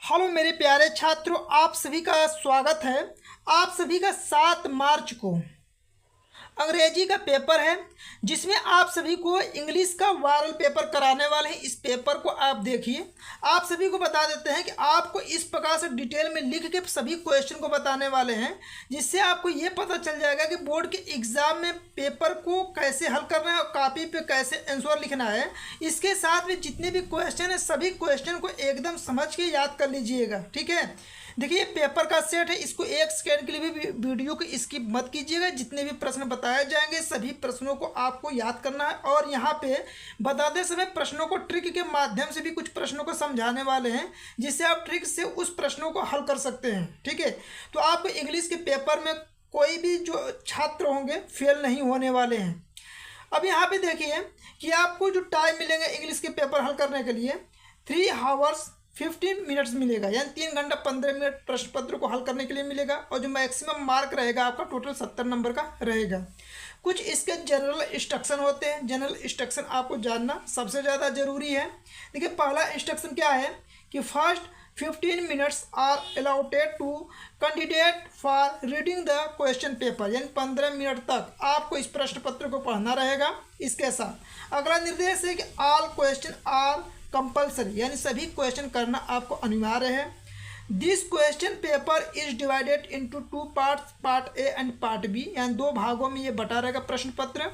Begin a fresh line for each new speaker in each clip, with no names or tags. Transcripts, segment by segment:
Hello मेरे प्यारे छात्रों, आप सभी का स्वागत है। आप सभी का 7 मार्च को अंग्रेजी का पेपर है, जिसमें आप सभी को इंग्लिश का वायरल पेपर कराने वाले हैं। इस पेपर को आप देखिए। आप सभी को बता देते हैं कि आपको इस प्रकार से डिटेल में लिख के सभी क्वेश्चन को बताने वाले हैं, जिससे आपको ये पता चल जाएगा कि बोर्ड के एग्जाम में पेपर को कैसे हल करना है और कॉपी पे कैसे आंसर लिखना है। इसके साथ में जितने भी क्वेश्चन है, सभी क्वेश्चन को एकदम समझ के याद कर लीजिएगा। ठीक है, देखिए पेपर का सेट है, इसको 1 सेकेंड के लिए भी वीडियो को स्किप मत कीजिएगा। जितने भी प्रश्न बताए जाएंगे सभी प्रश्नों को आपको याद करना है, और यहाँ पे बताते समय प्रश्नों को ट्रिक के माध्यम से भी कुछ प्रश्नों को समझाने वाले हैं, जिससे आप ट्रिक से उस प्रश्नों को हल कर सकते हैं। ठीक है, तो आपको इंग्लिश के पेपर में कोई भी जो छात्र होंगे फेल नहीं होने वाले हैं। अब यहाँ पे देखिए कि आपको जो टाइम मिलेंगे इंग्लिश के पेपर हल करने के लिए 3 आवर्स 15 मिनट्स मिलेगा, यानी 3 घंटा 15 मिनट प्रश्न पत्र को हल करने के लिए मिलेगा। और जो मैक्सिमम मार्क रहेगा आपका टोटल 70 नंबर का रहेगा। कुछ इसके जनरल इंस्ट्रक्शन होते हैं। जनरल इंस्ट्रक्शन आपको जानना सबसे ज़्यादा जरूरी है। देखिए पहला इंस्ट्रक्शन क्या है कि first 15 minutes are allotted to candidate for reading the question paper, यानी 15 मिनट तक आपको इस प्रश्न पत्र को पढ़ना रहेगा। इसके साथ अगला निर्देश है कि ऑल क्वेश्चन आर कंपल्सरी, यानी सभी क्वेश्चन करना आपको अनिवार्य है। This question paper is divided into 2 parts, part A and part B, यानी 2 भागों में ये बटा रहेगा प्रश्न पत्र।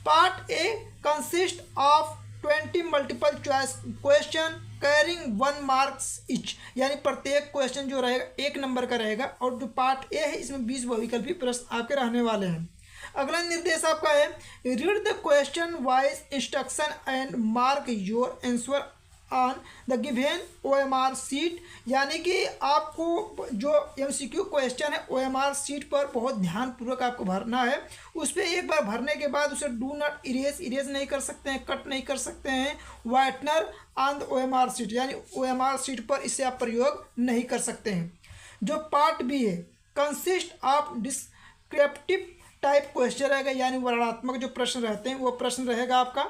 Part A consist of 20 multiple choice question carrying 1 marks each, यानी प्रत्येक क्वेश्चन जो रहेगा 1 नंबर का रहेगा। और जो पार्ट ए है इसमें 20 बहुविकल्पी प्रश्न आपके रहने वाले हैं। अगला निर्देश आपका है read the question wise instruction and mark your answer on the given OMR seat, यानी कि आपको जो MCQ क्वेश्चन है OMR सीट पर बहुत ध्यानपूर्वक आपको भरना है। उस पर एक बार भरने के बाद उसे डू नॉट इरेज नहीं कर सकते हैं, कट नहीं कर सकते हैं। Whitener on the OMR seat, यानी OMR सीट पर इसे आप प्रयोग नहीं कर सकते हैं। जो पार्ट बी है consist of descriptive type question रहेगा, यानी वर्णनात्मक जो प्रश्न रहते हैं वो प्रश्न रहेगा आपका।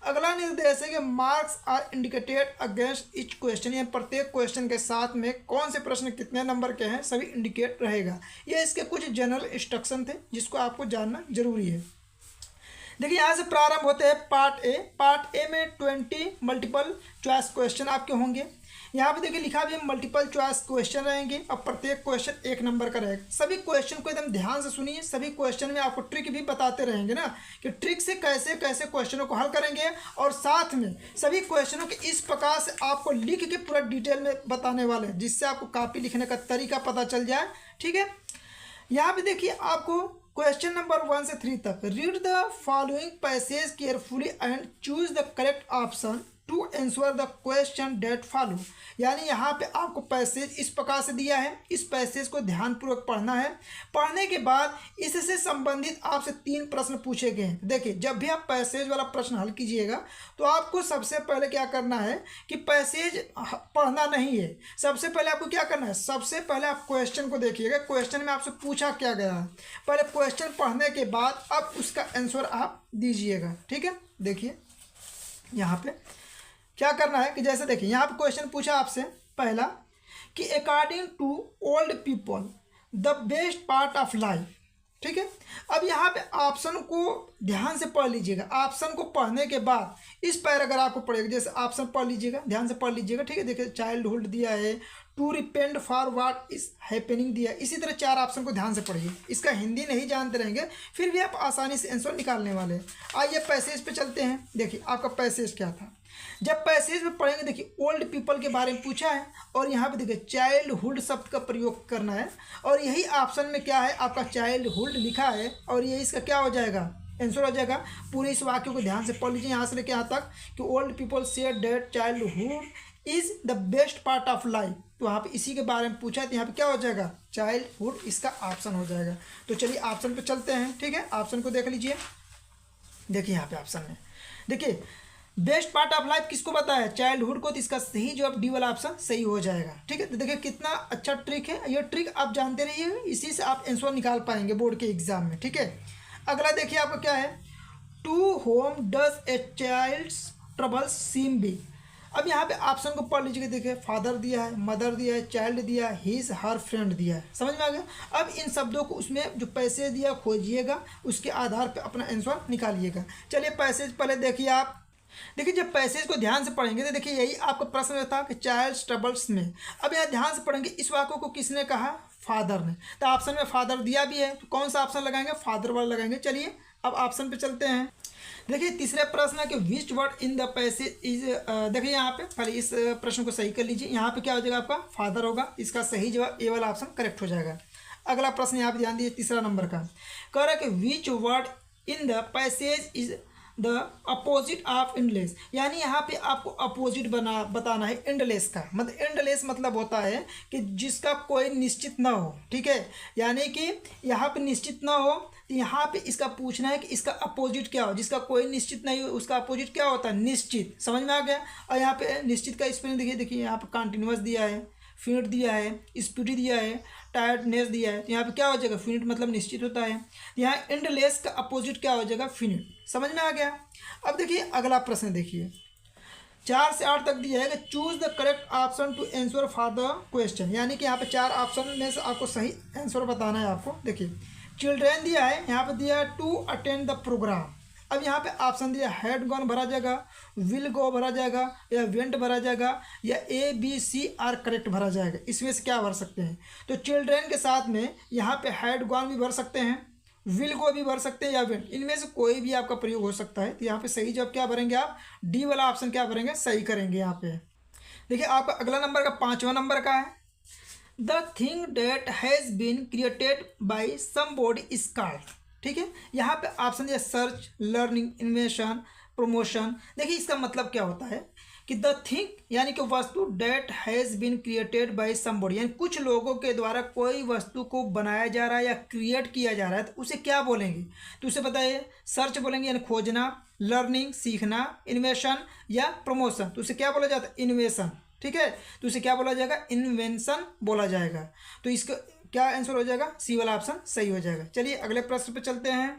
अगला निर्देश है कि marks are indicated against each question, यानी प्रत्येक क्वेश्चन के साथ में कौन से प्रश्न कितने नंबर के हैं सभी इंडिकेट रहेगा। ये इसके कुछ जनरल इंस्ट्रक्शन थे जिसको आपको जानना जरूरी है। देखिए यहाँ से प्रारंभ होते हैं पार्ट ए। पार्ट ए में 20 मल्टीपल चॉइस क्वेश्चन आपके होंगे। यहाँ पे देखिए लिखा भी है मल्टीपल चॉइस क्वेश्चन रहेंगे और प्रत्येक क्वेश्चन 1 नंबर का रहेगा। सभी क्वेश्चन को एकदम ध्यान से सुनिए। सभी क्वेश्चन में आपको ट्रिक भी बताते रहेंगे ना, कि ट्रिक से कैसे कैसे क्वेश्चनों को हल करेंगे, और साथ में सभी क्वेश्चनों के इस प्रकार से आपको लिख के पूरा डिटेल में बताने वाले हैं, जिससे आपको कॉपी लिखने का तरीका पता चल जाए। ठीक है, यहाँ पे देखिए आपको क्वेश्चन नंबर 1 से 3 तक read the following passage carefully and choose the correct option to answer the question that follow, यानी यहाँ पे आपको पैसेज इस प्रकार से दिया है। इस पैसेज को ध्यानपूर्वक पढ़ना है। पढ़ने के बाद इससे संबंधित आपसे 3 प्रश्न पूछे गए हैं। देखिए जब भी आप पैसेज वाला प्रश्न हल कीजिएगा तो आपको सबसे पहले क्या करना है कि पैसेज पढ़ना नहीं है। सबसे पहले आपको क्या करना है, सबसे पहले आप क्वेश्चन को देखिएगा। क्वेश्चन में आपसे पूछा क्या गया है, पहले क्वेश्चन पढ़ने के बाद अब उसका आंसर आप दीजिएगा। ठीक है, देखिए यहाँ पे क्या करना है कि जैसे देखिए यहाँ पे क्वेश्चन पूछा आपसे पहला कि according to old people the best part of life. ठीक है, अब यहाँ पे ऑप्शन को ध्यान से पढ़ लीजिएगा। ऑप्शन को पढ़ने के बाद इस पैराग्राफ को पढ़ेगा। जैसे ऑप्शन पढ़ लीजिएगा, ध्यान से पढ़ लीजिएगा। ठीक है, देखिए चाइल्डहुड दिया है, to repent for what is happening दिया है। इसी तरह 4 ऑप्शन को ध्यान से पढ़िए। इसका हिंदी नहीं जानते रहेंगे फिर भी आप आसानी से आंसर निकालने वाले हैं। आइए पैसेज पे चलते हैं। देखिए आपका पैसेज क्या था। जब पैसेज में पढ़ेंगे देखिए ओल्ड पीपल के बारे में पूछा है, और यहाँ पे देखिए चाइल्डहुड शब्द का प्रयोग करना है, और यही ऑप्शन में क्या है आपका चाइल्डहुड लिखा है, और ये इसका क्या हो जाएगा आंसर हो जाएगा। पूरे इस वाक्य को ध्यान से पढ़ लीजिए यहाँ से लेकर यहाँ तक कि old people said that childhood is the best part of life. तो यहाँ पे इसी के बारे में पूछा है, तो यहाँ पे क्या हो जाएगा चाइल्डहुड इसका ऑप्शन हो जाएगा। तो चलिए ऑप्शन पे चलते हैं। ठीक है, ऑप्शन को देख लीजिए। देखिए यहाँ पे ऑप्शन है, देखिए बेस्ट पार्ट ऑफ लाइफ किसको बताया है, चाइल्डहुड को, तो इसका सही जवाब डी वाला ऑप्शन सही हो जाएगा। ठीक है, तो देखिए कितना अच्छा ट्रिक है। ये ट्रिक आप जानते रहिए, इसी से आप आंसर निकाल पाएंगे बोर्ड के एग्जाम में। ठीक है, अगला देखिए आपका क्या है, to home does a child's trouble seem be. अब यहाँ पे ऑप्शन को पढ़ लीजिए, देखिए फादर दिया है, मदर दिया है, चाइल्ड दिया है, हिज हर फ्रेंड दिया है, समझ में आ गया। अब इन शब्दों को उसमें जो पैसेज दिया खोजिएगा, उसके आधार पर अपना आंसर निकालिएगा। चलिए पैसेज पहले देखिए आप। देखिए जब पैसेज को ध्यान से पढ़ेंगे तो देखिए यही आपका प्रश्न था कि चाइल्ड ट्रबल्स में। अब यहाँ ध्यान से पढ़ेंगे, इस वाक्य को किसने कहा, फादर ने। तो ऑप्शन में फादर दिया भी है, तो कौन सा ऑप्शन लगाएंगे, फादर वाला लगाएंगे। चलिए अब ऑप्शन पे चलते हैं। देखिए तीसरे प्रश्न है कि which word in the passage is, देखिए यहाँ पे पहले इस प्रश्न को सही कर लीजिए। यहाँ पे क्या हो जाएगा, आपका फादर होगा, इसका सही जवाब ए वाला ऑप्शन करेक्ट हो जाएगा। अगला प्रश्न यहाँ पे ध्यान दीजिए, तीसरा नंबर का कह रहा है कि which word in the passage is the opposite of endless, यानी यहाँ पे आपको अपोजिट बताना है एंडलेस का। मतलब एंडलेस मतलब होता है कि जिसका कोई निश्चित ना हो, ठीक है। यानी कि यहाँ पे निश्चित ना हो, तो यहाँ पे इसका पूछना है कि इसका अपोजिट क्या हो। जिसका कोई निश्चित नहीं हो उसका अपोजिट क्या होता है, निश्चित। समझ में आ गया। और यहाँ पे निश्चित का स्पेलिंग देखिए, देखिए यहाँ पे कंटिन्यूअस दिया है, फिनिट दिया है, स्पीडी दिया है, टायर्डनेस दिया है। तो यहाँ पे क्या हो जाएगा, फिनिट मतलब निश्चित होता है। यहाँ एंडलेस का अपोजिट क्या हो जाएगा, फिनिट। समझ में आ गया। अब देखिए अगला प्रश्न देखिए, 4 से 8 तक दिया है कि choose the correct option to answer for the question, यानी कि यहाँ पे 4 ऑप्शन में से आपको सही आंसर बताना है आपको। देखिए चिल्ड्रेन दिया है, यहाँ पे दिया है टू अटेंड द प्रोग्राम। अब यहाँ पे ऑप्शन दिया हैड गॉन भरा जाएगा, विल गो भरा जाएगा, या वेंट भरा जाएगा, या A B C are correct भरा जाएगा। इसमें से क्या भर सकते हैं, तो चिल्ड्रेन के साथ में यहाँ पे हैड गॉन भी भर सकते हैं, विल गो भी भर सकते हैं, या वेंट। इनमें से कोई भी आपका प्रयोग हो सकता है। तो यहाँ पे सही जवाब क्या भरेंगे आप, डी वाला ऑप्शन क्या भरेंगे, सही करेंगे। यहाँ पे देखिए आपका अगला नंबर का 5वां नंबर का है, the thing that has been created by somebody is called. ठीक है, यहाँ पे ऑप्शन है सर्च, लर्निंग, इन्वेंशन, प्रमोशन। देखिए इसका मतलब क्या होता है कि द थिंग यानी कि वस्तु, that has been created by somebody, यानी कुछ लोगों के द्वारा कोई वस्तु को बनाया जा रहा है या क्रिएट किया जा रहा है, तो उसे क्या बोलेंगे, तो उसे बताइए। सर्च बोलेंगे यानी खोजना, लर्निंग सीखना, इन्वेंशन या प्रमोशन, तो उसे क्या बोला जाता है, इन्वेंशन। ठीक है, तो उसे क्या बोला जाएगा, इन्वेंशन बोला जाएगा। तो इसका क्या आंसर हो जाएगा, सी वाला ऑप्शन सही हो जाएगा। चलिए अगले प्रश्न पे चलते हैं।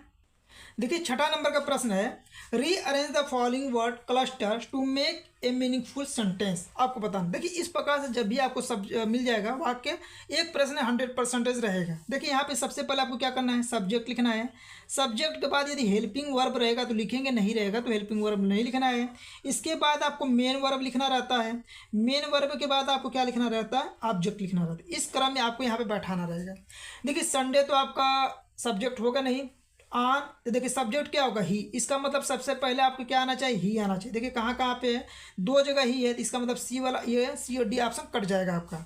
देखिए 6वां नंबर का प्रश्न है, rearrange the following word clusters to make a meaningful sentence. आपको बताना, देखिए इस प्रकार से जब भी आपको सब मिल जाएगा वाक्य, एक प्रश्न 100% रहेगा। देखिए यहाँ पे सबसे पहले आपको क्या करना है, सब्जेक्ट लिखना है। सब्जेक्ट के बाद यदि हेल्पिंग वर्ब रहेगा तो लिखेंगे, नहीं रहेगा तो हेल्पिंग वर्ब नहीं लिखना है। इसके बाद आपको मेन वर्ब लिखना रहता है। मेन वर्ब के बाद आपको क्या लिखना रहता है, ऑब्जेक्ट लिखना रहता है। इस क्रम में आपको यहाँ पे बैठाना रहेगा। देखिए संडे तो आपका सब्जेक्ट होगा नहीं, ऑन, तो देखिए सब्जेक्ट क्या होगा, ही। इसका मतलब सबसे पहले आपको क्या आना चाहिए, ही आना चाहिए। देखिए कहाँ कहाँ पे है, 2 जगह ही है, तो इसका मतलब सी वाला, ये सी और डी ऑप्शन कट जाएगा आपका।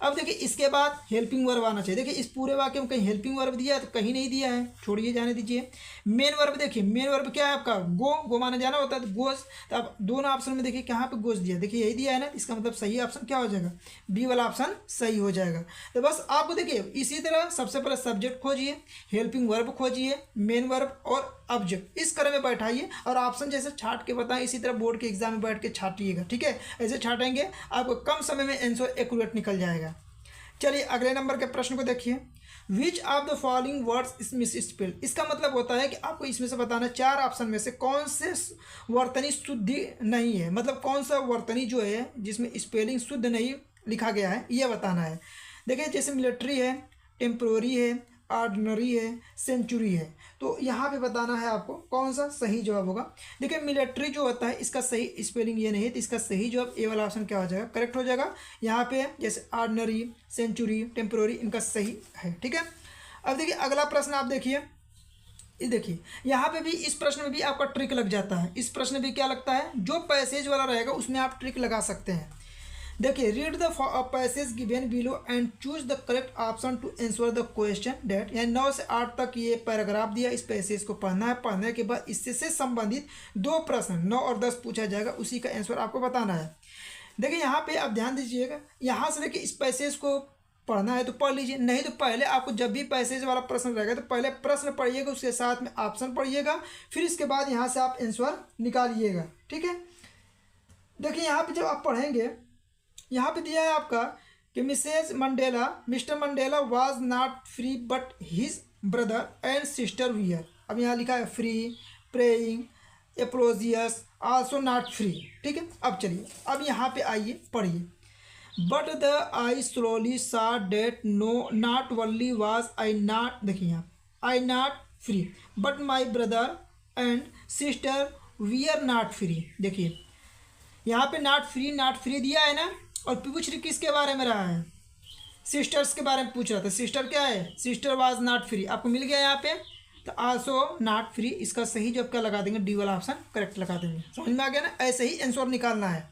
अब देखिए इसके बाद हेल्पिंग वर्ब आना चाहिए। देखिए इस पूरे वाक्य में कहीं हेल्पिंग वर्ब दिया है तो कहीं नहीं दिया है, छोड़िए, जाने दीजिए। मेन वर्ब देखिए, मेन वर्ब क्या है आपका, गो माने जाना होता है, तो गोज। तो आप दोनों ऑप्शन में देखिए कहाँ पे गोज दिया, देखिए यही दिया है ना, इसका मतलब सही ऑप्शन क्या हो जाएगा, बी वाला ऑप्शन सही हो जाएगा। तो बस आपको देखिए इसी तरह सबसे पहले सब्जेक्ट खोजिए, हेल्पिंग वर्ब खोजिए, मेन वर्ब और ऑब्जेक्ट, इस क्रम में बैठाइए। और ऑप्शन जैसे छाट के बताएं, इसी तरह बोर्ड के एग्जाम में बैठ के छाटिएगा। ठीक है, ऐसे छाटेंगे आपको कम समय में आंसर एक्यूरेट निकल जाएगा। चलिए अगले नंबर के प्रश्न को देखिए, which of the following words is misspelled. इसका मतलब होता है कि आपको इसमें से बताना 4 ऑप्शन में से कौन से वर्तनी शुद्ध नहीं है, मतलब कौन सा वर्तनी जो है जिसमें स्पेलिंग शुद्ध नहीं लिखा गया है, ये बताना है। देखिए जैसे मिलिट्री है, टेम्प्रोरी है, ऑर्डिनरी है, सेंचुरी है, तो यहाँ पे बताना है आपको कौन सा सही जवाब होगा। देखिए मिलिट्री जो होता है इसका सही स्पेलिंग ये नहीं है, तो इसका सही जवाब ए वाला ऑप्शन क्या हो जाएगा, करेक्ट हो जाएगा। यहाँ पे जैसे ऑर्डिनरी, सेंचुरी, टेम्प्रोरी इनका सही है। ठीक है, अब देखिए अगला प्रश्न आप देखिए, देखिए यहाँ पे भी इस प्रश्न में भी आपका ट्रिक लग जाता है। इस प्रश्न में भी क्या लगता है, जो पैसेज वाला रहेगा उसमें आप ट्रिक लगा सकते हैं। देखिए read the passage given below and choose the correct option to answer the question that, यानी 9 से 8 तक ये पैराग्राफ दिया, इस पैसेज को पढ़ना है। पढ़ने के बाद इससे से संबंधित 2 प्रश्न 9 और 10 पूछा जाएगा, उसी का आंसर आपको बताना है। देखिए यहाँ पे आप ध्यान दीजिएगा, यहाँ से देखिए इस पैसेज को पढ़ना है तो पढ़ लीजिए, नहीं तो पहले आपको जब भी पैसेज वाला प्रश्न रहेगा तो पहले प्रश्न पढ़िएगा, उसके साथ में ऑप्शन पढ़िएगा, फिर इसके बाद यहाँ से आप आंसर निकालिएगा। ठीक है, देखिए यहाँ पे जब आप पढ़ेंगे, यहाँ पे दिया है आपका कि mister Mandela was not free but his brother and sister were. अब यहाँ लिखा है फ्री, प्रेइंग, एप्रोजियस, आल्सो नॉट फ्री। ठीक है, अब चलिए अब यहाँ पे आइए पढ़िए। But the I slowly saw that no not only was I not, देखिए यहाँ I not free but my brother and sister we are not free. देखिए यहाँ पे नॉट फ्री दिया है ना, और पूछ रही किसके बारे में रहा है, सिस्टर्स के बारे में पूछ रहा था। सिस्टर क्या है, सिस्टर वाज नॉट फ्री, आपको मिल गया यहाँ पे। तो आल्सो नॉट फ्री, इसका सही जवाब क्या लगा देंगे, डी वाला ऑप्शन करेक्ट लगा देंगे। समझ में आ गया ना, ऐसे ही आंसर निकालना है।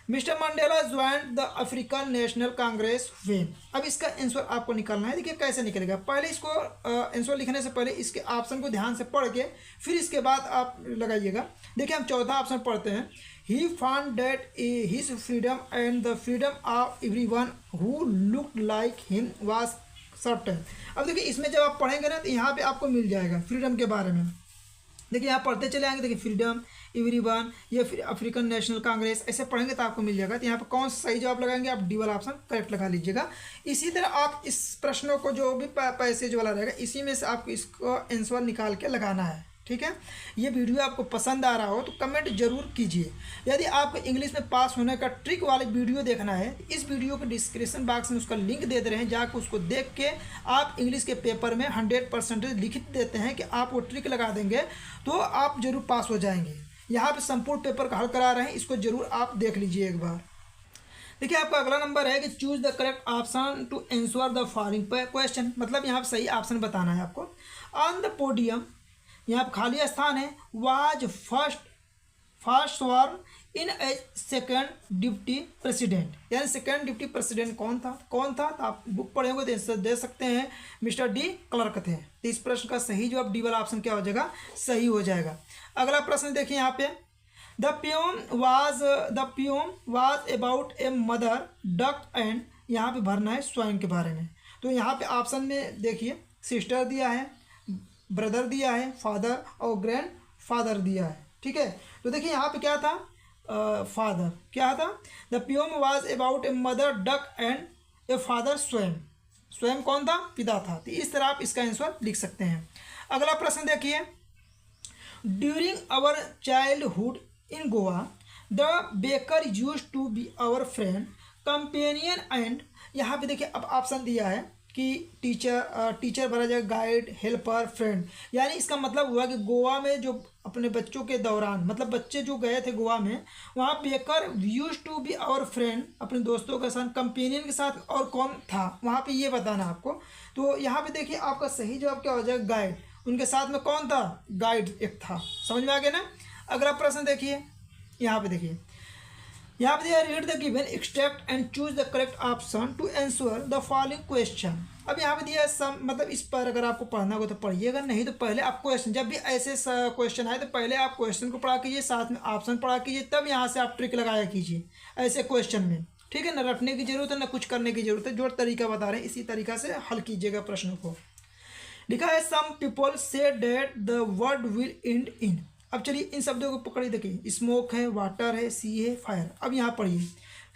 Mister Mandela joint the African national Congress when, अब इसका आंसर आपको निकालना है। देखिए कैसे निकलेगा, पहले इसको आंसर लिखने से पहले इसके ऑप्शन को ध्यान से पढ़ के फिर इसके बाद आप लगाइएगा। देखिए हम चौथा ऑप्शन पढ़ते हैं। He found that his freedom and the freedom of everyone who looked like him was certain। अब देखिए इसमें जब आप पढ़ेंगे ना तो यहाँ पे आपको मिल जाएगा फ्रीडम के बारे में। देखिए यहाँ पढ़ते चले आएंगे, देखिए फ्रीडम, एवरीवन, ये फिर अफ्रीकन नेशनल कांग्रेस, ऐसे पढ़ेंगे तो आपको मिल जाएगा। तो यहाँ पे कौन सा सही जवाब लगाएंगे, आप डी वाला ऑप्शन करेक्ट लगा लीजिएगा। इसी तरह आप इस प्रश्नों को जो भी पैसेज वाला रहेगा इसी में से आपको इसको आंसर निकाल के लगाना है। ठीक है, ये वीडियो आपको पसंद आ रहा हो तो कमेंट जरूर कीजिए। यदि आपको इंग्लिश में पास होने का ट्रिक वाले वीडियो देखना है तो इस वीडियो के डिस्क्रिप्शन बॉक्स में उसका लिंक दे रहे हैं, जाकर उसको देख के आप इंग्लिश के पेपर में 100% लिख देते हैं कि आप वो ट्रिक लगा देंगे तो आप जरूर पास हो जाएंगे। यहाँ पे संपूर्ण पेपर का हल करा रहे हैं, इसको जरूर आप देख लीजिए एक बार। देखिए आपका अगला नंबर है कि choose the correct option to answer the following question, मतलब यहाँ पे सही ऑप्शन बताना है आपको। ऑन द पोडियम, यहाँ पर खाली स्थान है, वाज फर्स्ट स्वर इन ए सेकेंड डिप्टी प्रेसिडेंट, यानी सेकेंड डिप्टी प्रेसिडेंट कौन था तो आप बुक पढ़े होंगे तो दे सकते हैं, मिस्टर डी क्लर्क थे। तो इस प्रश्न का सही जवाब डी वाला ऑप्शन क्या हो जाएगा, सही हो जाएगा। अगला प्रश्न देखिए यहाँ पे, the poem was about a mother duck and, यहाँ पे भरना है स्वयं के बारे में। तो यहाँ पे ऑप्शन में देखिए सिस्टर दिया है, ब्रदर दिया है, फादर और ग्रैंड फादर दिया है। ठीक है, तो देखिए यहाँ पे क्या था, फादर क्या था, the poem was about a mother duck and a father स्वयं कौन था, पिता था। तो इस तरह आप इसका आंसर लिख सकते हैं। अगला प्रश्न देखिए, during our childhood in Goa the baker use to be our friend companion and, यहाँ पे देखिए अब ऑप्शन दिया है कि टीचर भरा जाएगा, गाइड, हेल्पर, फ्रेंड, यानी इसका मतलब हुआ कि गोवा में जो अपने बच्चों के दौरान, मतलब बच्चे जो गए थे गोवा में, वहाँ baker use to be our friend, अपने दोस्तों के साथ, कंपेनियन के साथ और कौन था वहाँ पे ये बताना आपको। तो यहाँ पे देखिए आपका सही जवाब क्या हो जाएगा, गाइड, उनके साथ में कौन था, गाइड एक था। समझ में आ गया ना। अगला प्रश्न देखिए, यहाँ पे देखिए, यहाँ पे दिया read the given extract and choose the correct option to answer the following question. अब यहाँ पे दिया सम, मतलब इस पर अगर आपको पढ़ना होगा तो पढ़िएगा, नहीं तो पहले आप क्वेश्चन, जब भी ऐसे क्वेश्चन आए तो पहले आप क्वेश्चन को पढ़ा कीजिए, साथ में ऑप्शन पढ़ा कीजिए, तब यहाँ से आप ट्रिक लगाया कीजिए ऐसे क्वेश्चन में। ठीक है, ना रटने की जरूरत है ना कुछ करने की जरूरत है, जो तरीका बता रहे हैं इसी तरीका से हल कीजिएगा प्रश्नों को। लिखा है some people say that the word will end in. अब चलिए इन शब्दों को पकड़िए, देखिए स्मोक है, वाटर है, सी है, फायर। अब यहाँ पढ़िए,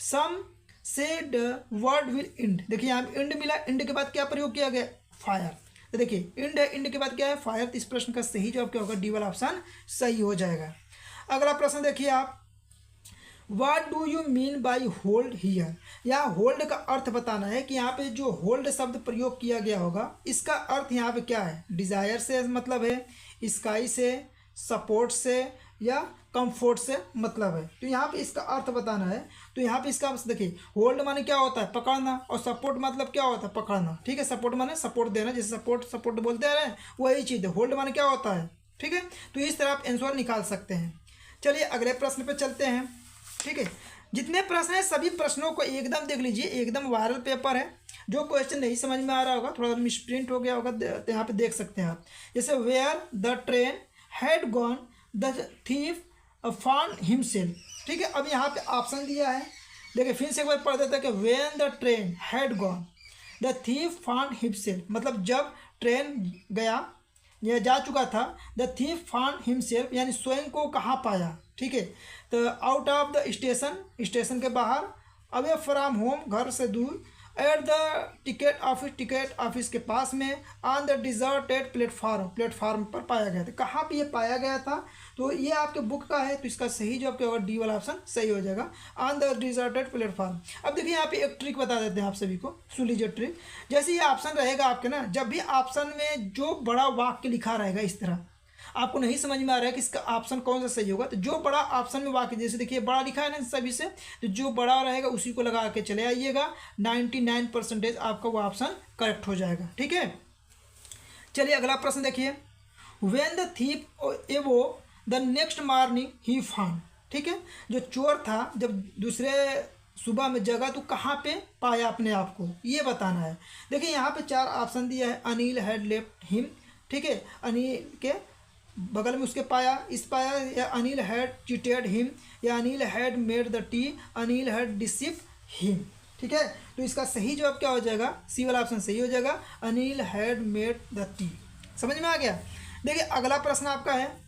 सम से द वर्ड विल एंड, देखिए यहाँ पे एंड मिला, एंड के बाद क्या प्रयोग किया गया, फायर। तो देखिए एंड है, एंड के बाद क्या है, फायर। तो इस प्रश्न का सही जवाब क्या होगा, डी वाला ऑप्शन सही हो जाएगा। अगला प्रश्न देखिए आप, what do you mean by hold here, यहाँ होल्ड का अर्थ बताना है कि यहाँ पे जो होल्ड शब्द प्रयोग किया गया होगा इसका अर्थ यहाँ पे क्या है, डिजायर से मतलब है, स्काई से, सपोर्ट से या कंफर्ट से मतलब है। तो यहाँ पे इसका अर्थ बताना है। तो यहाँ पे इसका देखिए, होल्ड माने क्या होता है, पकड़ना, और सपोर्ट मतलब क्या होता है, पकड़ना। ठीक है, सपोर्ट माने सपोर्ट देना, जैसे सपोर्ट बोलते हैं वही चीज़ है। होल्ड माने क्या होता है। ठीक है, तो इस तरह आप आंसर निकाल सकते हैं। चलिए अगले प्रश्न पे चलते हैं। ठीक है, जितने प्रश्न हैं सभी प्रश्नों को एकदम देख लीजिए, एकदम वायरल पेपर है। जो क्वेश्चन नहीं समझ में आ रहा होगा, थोड़ा मिसप्रिंट हो गया होगा, तो यहाँ पे देख सकते हैं आप। जैसे where the train had gone the thief found himself. ठीक है, अब यहाँ पे ऑप्शन दिया है, देखिए फिर से एक बार पढ़ देते हैं कि when the train had gone the thief found himself, मतलब जब ट्रेन गया या जा चुका था, द थीफ फाउंड हिमसेल्फ यानी स्वयं को कहाँ पाया। ठीक है, तो out of the station, station के बाहर, अवे फ्रॉम होम, घर से दूर, एट द टिकट ऑफिस के पास में, ऑन द डिजर्टेड प्लेटफार्म पर पाया गया था। कहाँ पे ये पाया गया था? तो ये आपके बुक का है, तो इसका सही जवाब क्या होगा? डी वाला ऑप्शन सही हो जाएगा, ऑन द डिजर्टेड प्लेटफार्म। अब देखिए यहाँ पे एक ट्रिक बता देते हैं आप सभी को, सुन लीजिए ट्रिक। जैसे ये ऑप्शन रहेगा आपके ना, जब भी ऑप्शन में जो बड़ा वाक्य लिखा रहेगा इस तरह, आपको नहीं समझ में आ रहा है कि इसका ऑप्शन कौन सा सही होगा, तो जो बड़ा ऑप्शन में वाक्य, जैसे देखिए बड़ा लिखा है ना सभी से, तो जो बड़ा रहेगा उसी को लगा के चले आइएगा, 99% आपका वो ऑप्शन करेक्ट हो जाएगा। ठीक है, चलिए अगला प्रश्न देखिए। व्हेन द थीफ एवो the next morning he found, ठीक है, जो चोर था जब दूसरे सुबह में जगा तो कहाँ पे पाया अपने आप को, ये बताना है। देखिए यहाँ पे 4 ऑप्शन दिया है। अनिल हैड लेफ्ट हिम, ठीक है, अनिल के बगल में उसके पाया, या अनिल हैड चीटेड हिम, या Anil had made the T, Anil had deceived him. ठीक है, तो इसका सही जवाब क्या हो जाएगा? सी वाला ऑप्शन सही हो जाएगा, Anil had made the T. समझ में आ गया? देखिए अगला प्रश्न आपका है,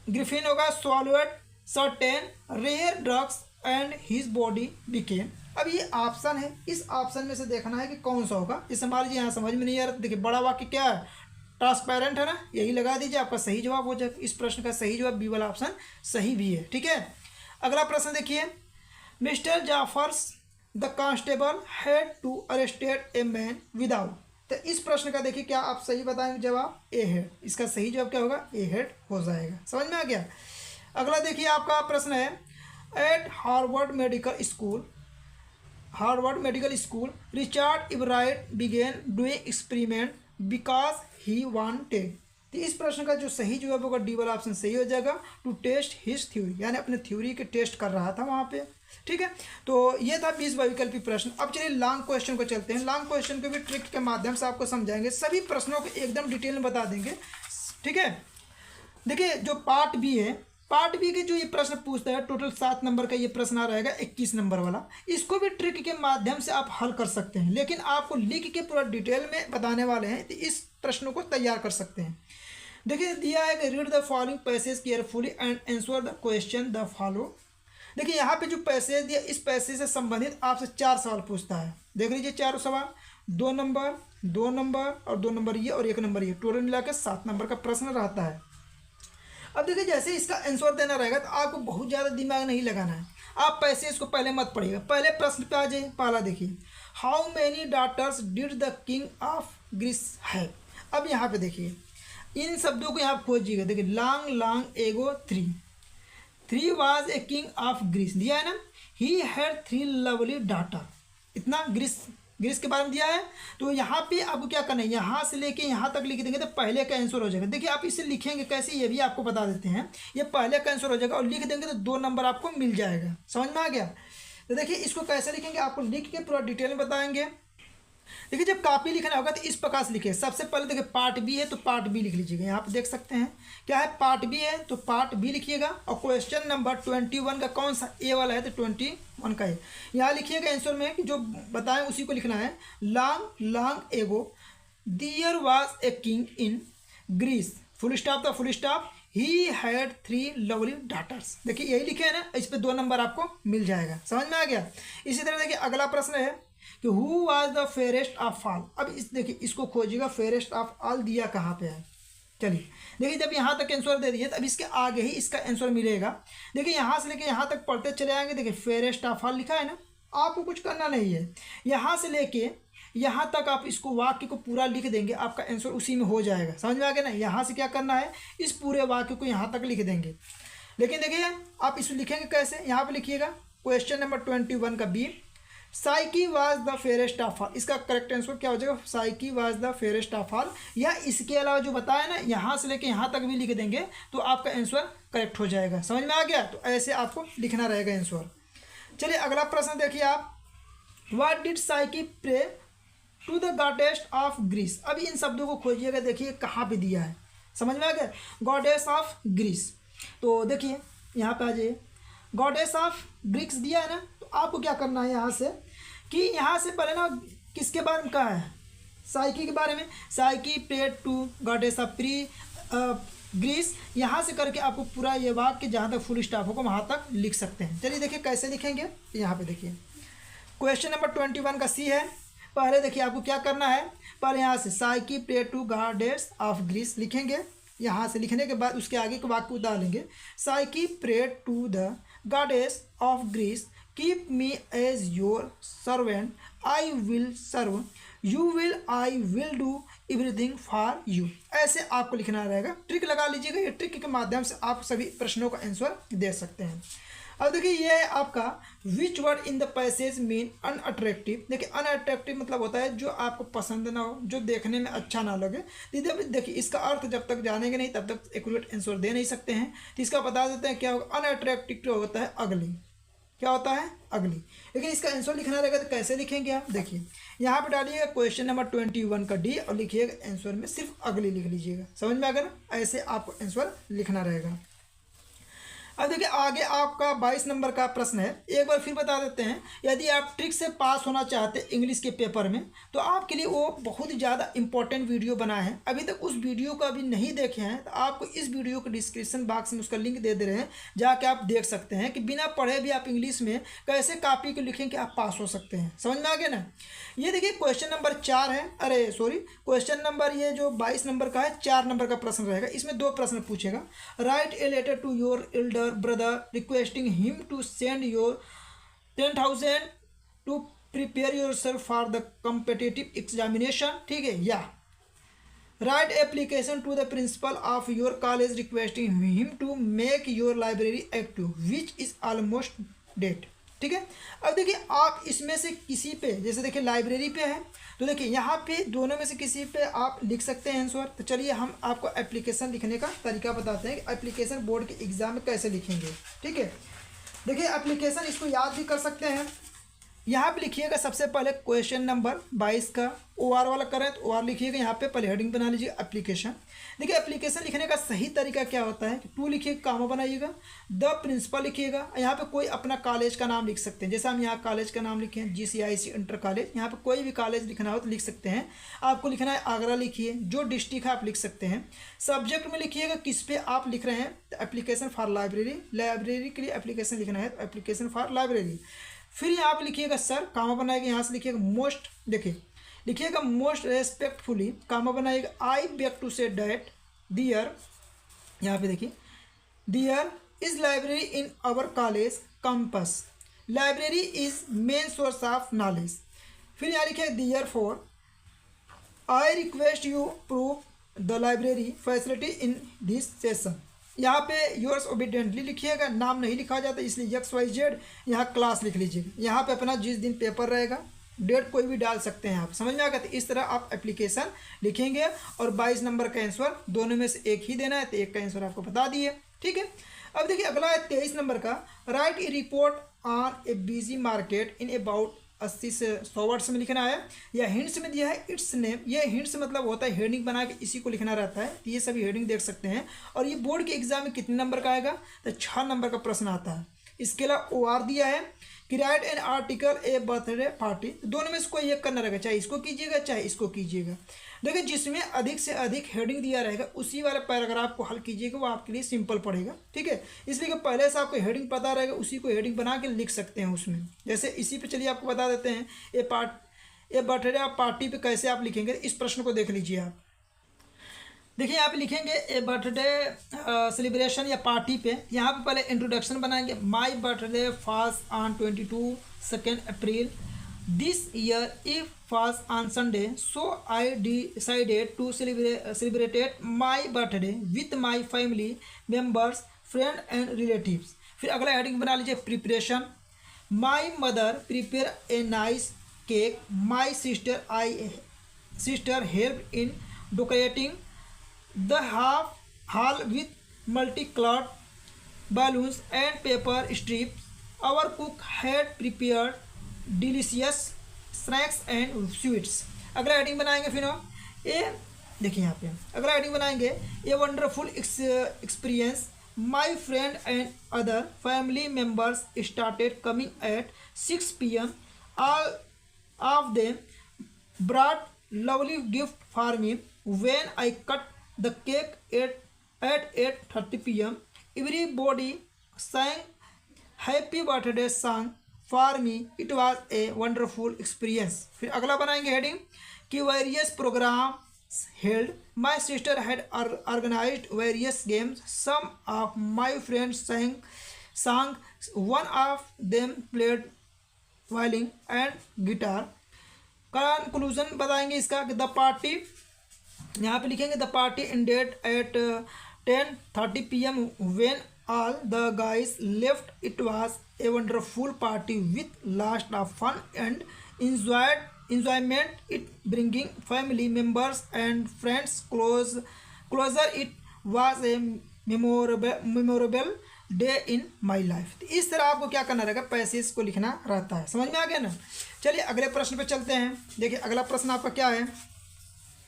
ग्रिफिन होगा swallowed certain rare drugs and his body became. अब ये ऑप्शन है, इस ऑप्शन में से देखना है कि कौन सा होगा। जैसे मान लीजिए यहाँ समझ में नहीं आ रहा, देखिए बड़ा वाक्य क्या है? ट्रांसपेरेंट है ना, यही लगा दीजिए, आपका सही जवाब हो जाएगा। इस प्रश्न का सही जवाब बी वाला ऑप्शन सही भी है। ठीक है, अगला प्रश्न देखिए। Mister Jaffers the constable had to arrested a man without, तो इस प्रश्न का देखिए क्या आप सही बताएंगे? जवाब ए हेड, इसका सही जवाब क्या होगा? ए हेड हो जाएगा। समझ में आ गया? अगला देखिए आपका प्रश्न है, at Harvard medical school Richard Ebright began doing experiment because he wanted. तो इस प्रश्न का जो सही जवाब होगा डी वाला ऑप्शन सही हो जाएगा, टू टेस्ट हिज थ्योरी, यानी अपने थ्योरी के टेस्ट कर रहा था वहाँ पे। ठीक है, तो ये था 20 वैकल्पिक प्रश्न। अब चलिए लॉन्ग क्वेश्चन को चलते हैं। लॉन्ग क्वेश्चन को भी ट्रिक के माध्यम से आपको समझाएंगे, सभी प्रश्नों को एकदम डिटेल में बता देंगे। ठीक है, देखिए जो पार्ट बी है, पार्ट बी के जो ये प्रश्न पूछता है, टोटल 7 नंबर का ये प्रश्न आ रहेगा, 21 नंबर वाला। इसको भी ट्रिक के माध्यम से आप हल कर सकते हैं, लेकिन आपको लिख के पूरा डिटेल में बताने वाले हैं, तो इस प्रश्नों को तैयार कर सकते हैं। देखिए दिया है कि read the following passage carefully and answer the question the follow. देखिए यहाँ पे जो पैसेज दिया, इस पैसेज से संबंधित आपसे 4 सवाल पूछता है। देख लीजिए 4 सवाल, 2 नंबर, 2 नंबर और 2 नंबर ये और 1 नंबर ये, टोटल मिलाकर 7 नंबर का प्रश्न रहता है। अब देखिए जैसे इसका आंसर देना रहेगा तो आपको बहुत ज़्यादा दिमाग नहीं लगाना है, आप पैसेज को पहले मत पढ़िएगा, पहले प्रश्न पे आ जाइए। पहला देखिए, how many daughters did the king of Greece have. अब यहाँ पे देखिए इन शब्दों को यहाँ खोजिएगा। देखिए long ago 3 was a king of Greece दिया है ना, ही हैड 3 लवली डॉटर, इतना ग्रीस के बारे में दिया है। तो यहाँ पे आपको क्या करना है, यहाँ से लेके यहाँ तक लिख देंगे तो पहले का आंसर हो जाएगा। देखिए आप इसे लिखेंगे कैसे ये भी आपको बता देते हैं, ये पहले का आंसर हो जाएगा, और लिख देंगे तो 2 नंबर आपको मिल जाएगा। समझ में आ गया? तो देखिए इसको कैसे लिखेंगे आपको लिख के पूरा डिटेल में बताएंगे। देखिए जब कॉपी लिखना होगा तो इस प्रकार से लिखिए। सबसे पहले देखिए पार्ट बी है तो पार्ट बी लिख लीजिएगा। यहाँ पे देख सकते हैं क्या है, पार्ट बी है तो पार्ट बी लिखिएगा। और क्वेश्चन नंबर 21 का कौन सा, ए वाला है तो 21 का है। यहाँ लिखिएगा आंसर में कि जो बताएं उसी को लिखना है। Long ago there was a king in Greece, full stop था, full stop, he had 3 lovely daughters. देखिए यही लिखे है ना, इस पर 2 नंबर आपको मिल जाएगा। समझ में आ गया? इसी तरह देखिए अगला प्रश्न है कि who was the fairest of all. अब इस देखिए इसको खोजिएगा, फेयरेस्ट ऑफ ऑल दिया कहाँ पे है। चलिए देखिए जब यहाँ तक आंसर दे दिए तो अब इसके आगे ही इसका आंसर मिलेगा। देखिए यहाँ से लेके यहाँ तक पढ़ते चले आएंगे। देखिए फेयरेस्ट ऑफ ऑल लिखा है ना, आपको कुछ करना नहीं है, यहाँ से लेके यहाँ तक आप इसको वाक्य को पूरा लिख देंगे, आपका आंसर उसी में हो जाएगा। समझ में आ गया ना? यहाँ से क्या करना है, इस पूरे वाक्य को यहाँ तक लिख देंगे। लेकिन देखिए आप इसको लिखेंगे कैसे, यहाँ पे लिखिएगा क्वेश्चन नंबर 21 का B, Psyche was the fairest of all. इसका करेक्ट आंसर क्या हो जाएगा, Psyche was the fairest of all. या इसके अलावा जो बताया ना, यहाँ से लेके यहाँ तक भी लिख देंगे तो आपका आंसर करेक्ट हो जाएगा। समझ में आ गया? तो ऐसे आपको लिखना रहेगा आंसर। चलिए अगला प्रश्न देखिए आप, what did Psyche pray to the goddess of Greece. अब इन शब्दों को खोजिएगा, देखिए कहाँ पे दिया है। समझ में आ गया? गॉडेस ऑफ ग्रीस, तो देखिए यहाँ पे आ जाइए, गॉडेस ऑफ ग्रीक्स दिया है ना, तो आपको क्या करना है यहाँ से कि यहाँ से पहले ना किसके बारे में कहा है, साइकी के बारे में। Psyche prayed to goddess of Greece, यहाँ से करके आपको पूरा ये वाक्य जहाँ तक फुल स्टॉप होगा वहाँ तक लिख सकते हैं। चलिए देखिए कैसे लिखेंगे, यहाँ पे देखिए क्वेश्चन नंबर 21 का सी है। पहले देखिए आपको क्या करना है, पहले यहाँ से Psyche pray to goddess of Greece लिखेंगे। यहाँ से लिखने के बाद उसके आगे के वाक्य उतारेंगे। Psyche pray to the goddess of Greece, keep me as your servant, I will serve you, will I will do everything for you. ऐसे आपको लिखना रहेगा। ट्रिक लगा लीजिएगा, ये ट्रिक के माध्यम से आप सभी प्रश्नों का आंसर दे सकते हैं। अब देखिए ये है आपका which word in the passage mean unattractive. देखिए अनअट्रैक्टिव मतलब होता है जो आपको पसंद ना हो, जो देखने में अच्छा ना लगे। देखिए इसका अर्थ जब तक जानेंगे नहीं तब तक एक्यूरेट आंसर दे नहीं सकते हैं। तो इसका बता देते हैं क्या होगा। अनअट्रैक्टिव होता है अगली, क्या होता है अगली। लेकिन इसका आंसर लिखना रहेगा तो कैसे लिखेंगे आप, देखिए यहाँ पे डालिएगा क्वेश्चन नंबर 21 का डी और लिखिएगा आंसर में सिर्फ अगली लिख लीजिएगा। समझ में आ गया ना, ऐसे आपको आंसर लिखना रहेगा। अब देखिए आगे आपका 22 नंबर का प्रश्न है। एक बार फिर बता देते हैं, यदि आप ट्रिक से पास होना चाहते हैं इंग्लिश के पेपर में तो आपके लिए वो बहुत ही ज़्यादा इंपॉर्टेंट वीडियो बना है। अभी तक उस वीडियो को अभी नहीं देखे हैं तो आपको इस वीडियो को डिस्क्रिप्शन बॉक्स में उसका लिंक दे रहे हैं, जाके आप देख सकते हैं कि बिना पढ़े भी आप इंग्लिश में कैसे कॉपी को लिखें कि आप पास हो सकते हैं। समझ में आ गया ना। ये देखिए क्वेश्चन नंबर 4 है, अरे सॉरी क्वेश्चन नंबर ये जो 22 नंबर का है 4 नंबर का प्रश्न रहेगा। इसमें 2 प्रश्न पूछेगा। Write a letter to your elder brother requesting him to send your 10,000 to prepare yourself for the competitive examination, ठीक है। या write application to the principal of your college requesting him to make your library active which is almost dead, ठीक है। अब देखिए आप इसमें से किसी पे, जैसे देखिए लाइब्रेरी पे है तो देखिए यहाँ पे दोनों में से किसी पे आप लिख सकते हैं आंसर। तो चलिए हम आपको एप्लीकेशन लिखने का तरीका बताते हैं कि एप्लीकेशन बोर्ड के एग्जाम में कैसे लिखेंगे, ठीक है। देखिए एप्लीकेशन इसको याद भी कर सकते हैं। यहाँ पे लिखिएगा सबसे पहले क्वेश्चन नंबर 22 का OR वाला करें तो OR लिखिएगा। यहाँ पे पहले हेडिंग बना लीजिए एप्लीकेशन। देखिए एप्लीकेशन लिखने का सही तरीका क्या होता है कि टू लिखिएगा, कामा बनाइएगा, द प्रिंसिपल लिखिएगा। यहाँ पे कोई अपना कॉलेज का नाम लिख सकते हैं, जैसे हम यहाँ कॉलेज का नाम लिखे हैं GCIC इंटर कॉलेज। यहाँ पे कोई भी कॉलेज लिखना हो तो लिख सकते हैं। आपको लिखना है आगरा लिखिए, जो डिस्ट्रिक्ट है आप लिख सकते हैं। सब्जेक्ट में लिखिएगा किस पे आप लिख रहे हैं, तो एप्लीकेशन फॉर लाइब्रेरी, लाइब्रेरी के लिए एप्लीकेशन लिखना है तो एप्लीकेशन फॉर लाइब्रेरी। फिर यहाँ पे लिखिएगा सर, कामा बनाएगा, यहाँ से लिखिएगा मोस्ट, देखिए लिखिएगा मोस्ट रेस्पेक्टफुली, कामा बनाएगा I beg to say that there, यहाँ पे देखिए there is library in our college campus, library is main source of knowledge. फिर यहाँ लिखिएगा therefore I request you prove the library facility in this session. यहाँ पे yours obediently लिखिएगा, नाम नहीं लिखा जाता इसलिए XYZ, यहाँ क्लास लिख लीजिएगा। यहाँ पे अपना जिस दिन पेपर रहेगा डेट कोई भी डाल सकते हैं आप। समझ में आ गया। तो इस तरह आप एप्लीकेशन लिखेंगे और 22 नंबर का आंसर दोनों में से एक ही देना है, तो एक का आंसर आपको बता दिए, ठीक है। अब देखिए अगला है 23 नंबर का। Right A report on A busy market in about 80 से 100 वर्ड्स में लिखना है। या हिंट्स में दिया है इट्स नेम, ये हिंट्स मतलब होता है हेडिंग बना के इसी को लिखना रहता है। तो ये सभी हेडिंग देख सकते हैं। और ये बोर्ड के एग्जाम में कितने नंबर का आएगा, तो 6 नंबर का प्रश्न आता है। इसके अलावा OR दिया है कि right an article a birthday party, दोनों में से कोई एक करना रहेगा, चाहे इसको कीजिएगा चाहे इसको कीजिएगा। देखिए जिसमें अधिक से अधिक हेडिंग दिया रहेगा उसी वाले पैराग्राफ को हल कीजिएगा, वो आपके लिए सिंपल पड़ेगा, ठीक है। इसलिए कि पहले से आपको हेडिंग पता रहेगा, उसी को हेडिंग बना के लिख सकते हैं उसमें। जैसे इसी पे चलिए आपको बता देते हैं ए बर्थडे पार्टी पे कैसे आप लिखेंगे। इस प्रश्न को देख लीजिए आप। देखिए यहाँ पे लिखेंगे ए बर्थडे सेलिब्रेशन या पार्टी पे। यहाँ पे पहले इंट्रोडक्शन बनाएंगे। My birthday falls on 22 April this year, if falls on Sunday, so I decided to celebrated my birthday with my family members, friend and relatives. फिर अगला हेडिंग बना लीजिए preparation. My mother prepare a nice cake, my sister help in decorating the hall with multi-colored balloons and paper strips. Our cook had prepared delicious snacks and sweets. अगला heading बनाएंगे फिर हम देखिए यहाँ पे अगला हेडिंग बनाएंगे ए wonderful experience, my friend and other family members started coming at 6 PM. All of them brought lovely gift for me. When I cut the cake at 8:30 PM, everybody sang happy birthday song for me it was a wonderful experience. फिर अगला बनाएंगे heading कि various programmes held, my sister had organised various games, some of my friends sang, one of them played violin and guitar. Conclusion बताएंगे इसका कि the party, यहाँ पे लिखेंगे the party ended at 10:30 PM when all the guys left. It was a wonderful party with lots of fun and enjoyment it bringing family members and friends closer. It was a memorable day in my life. इस तरह आपको क्या करना रहेगा, passage को लिखना रहता है। समझ में आ गया ना। चलिए अगले प्रश्न पे चलते हैं। देखिए अगला प्रश्न आपका क्या है,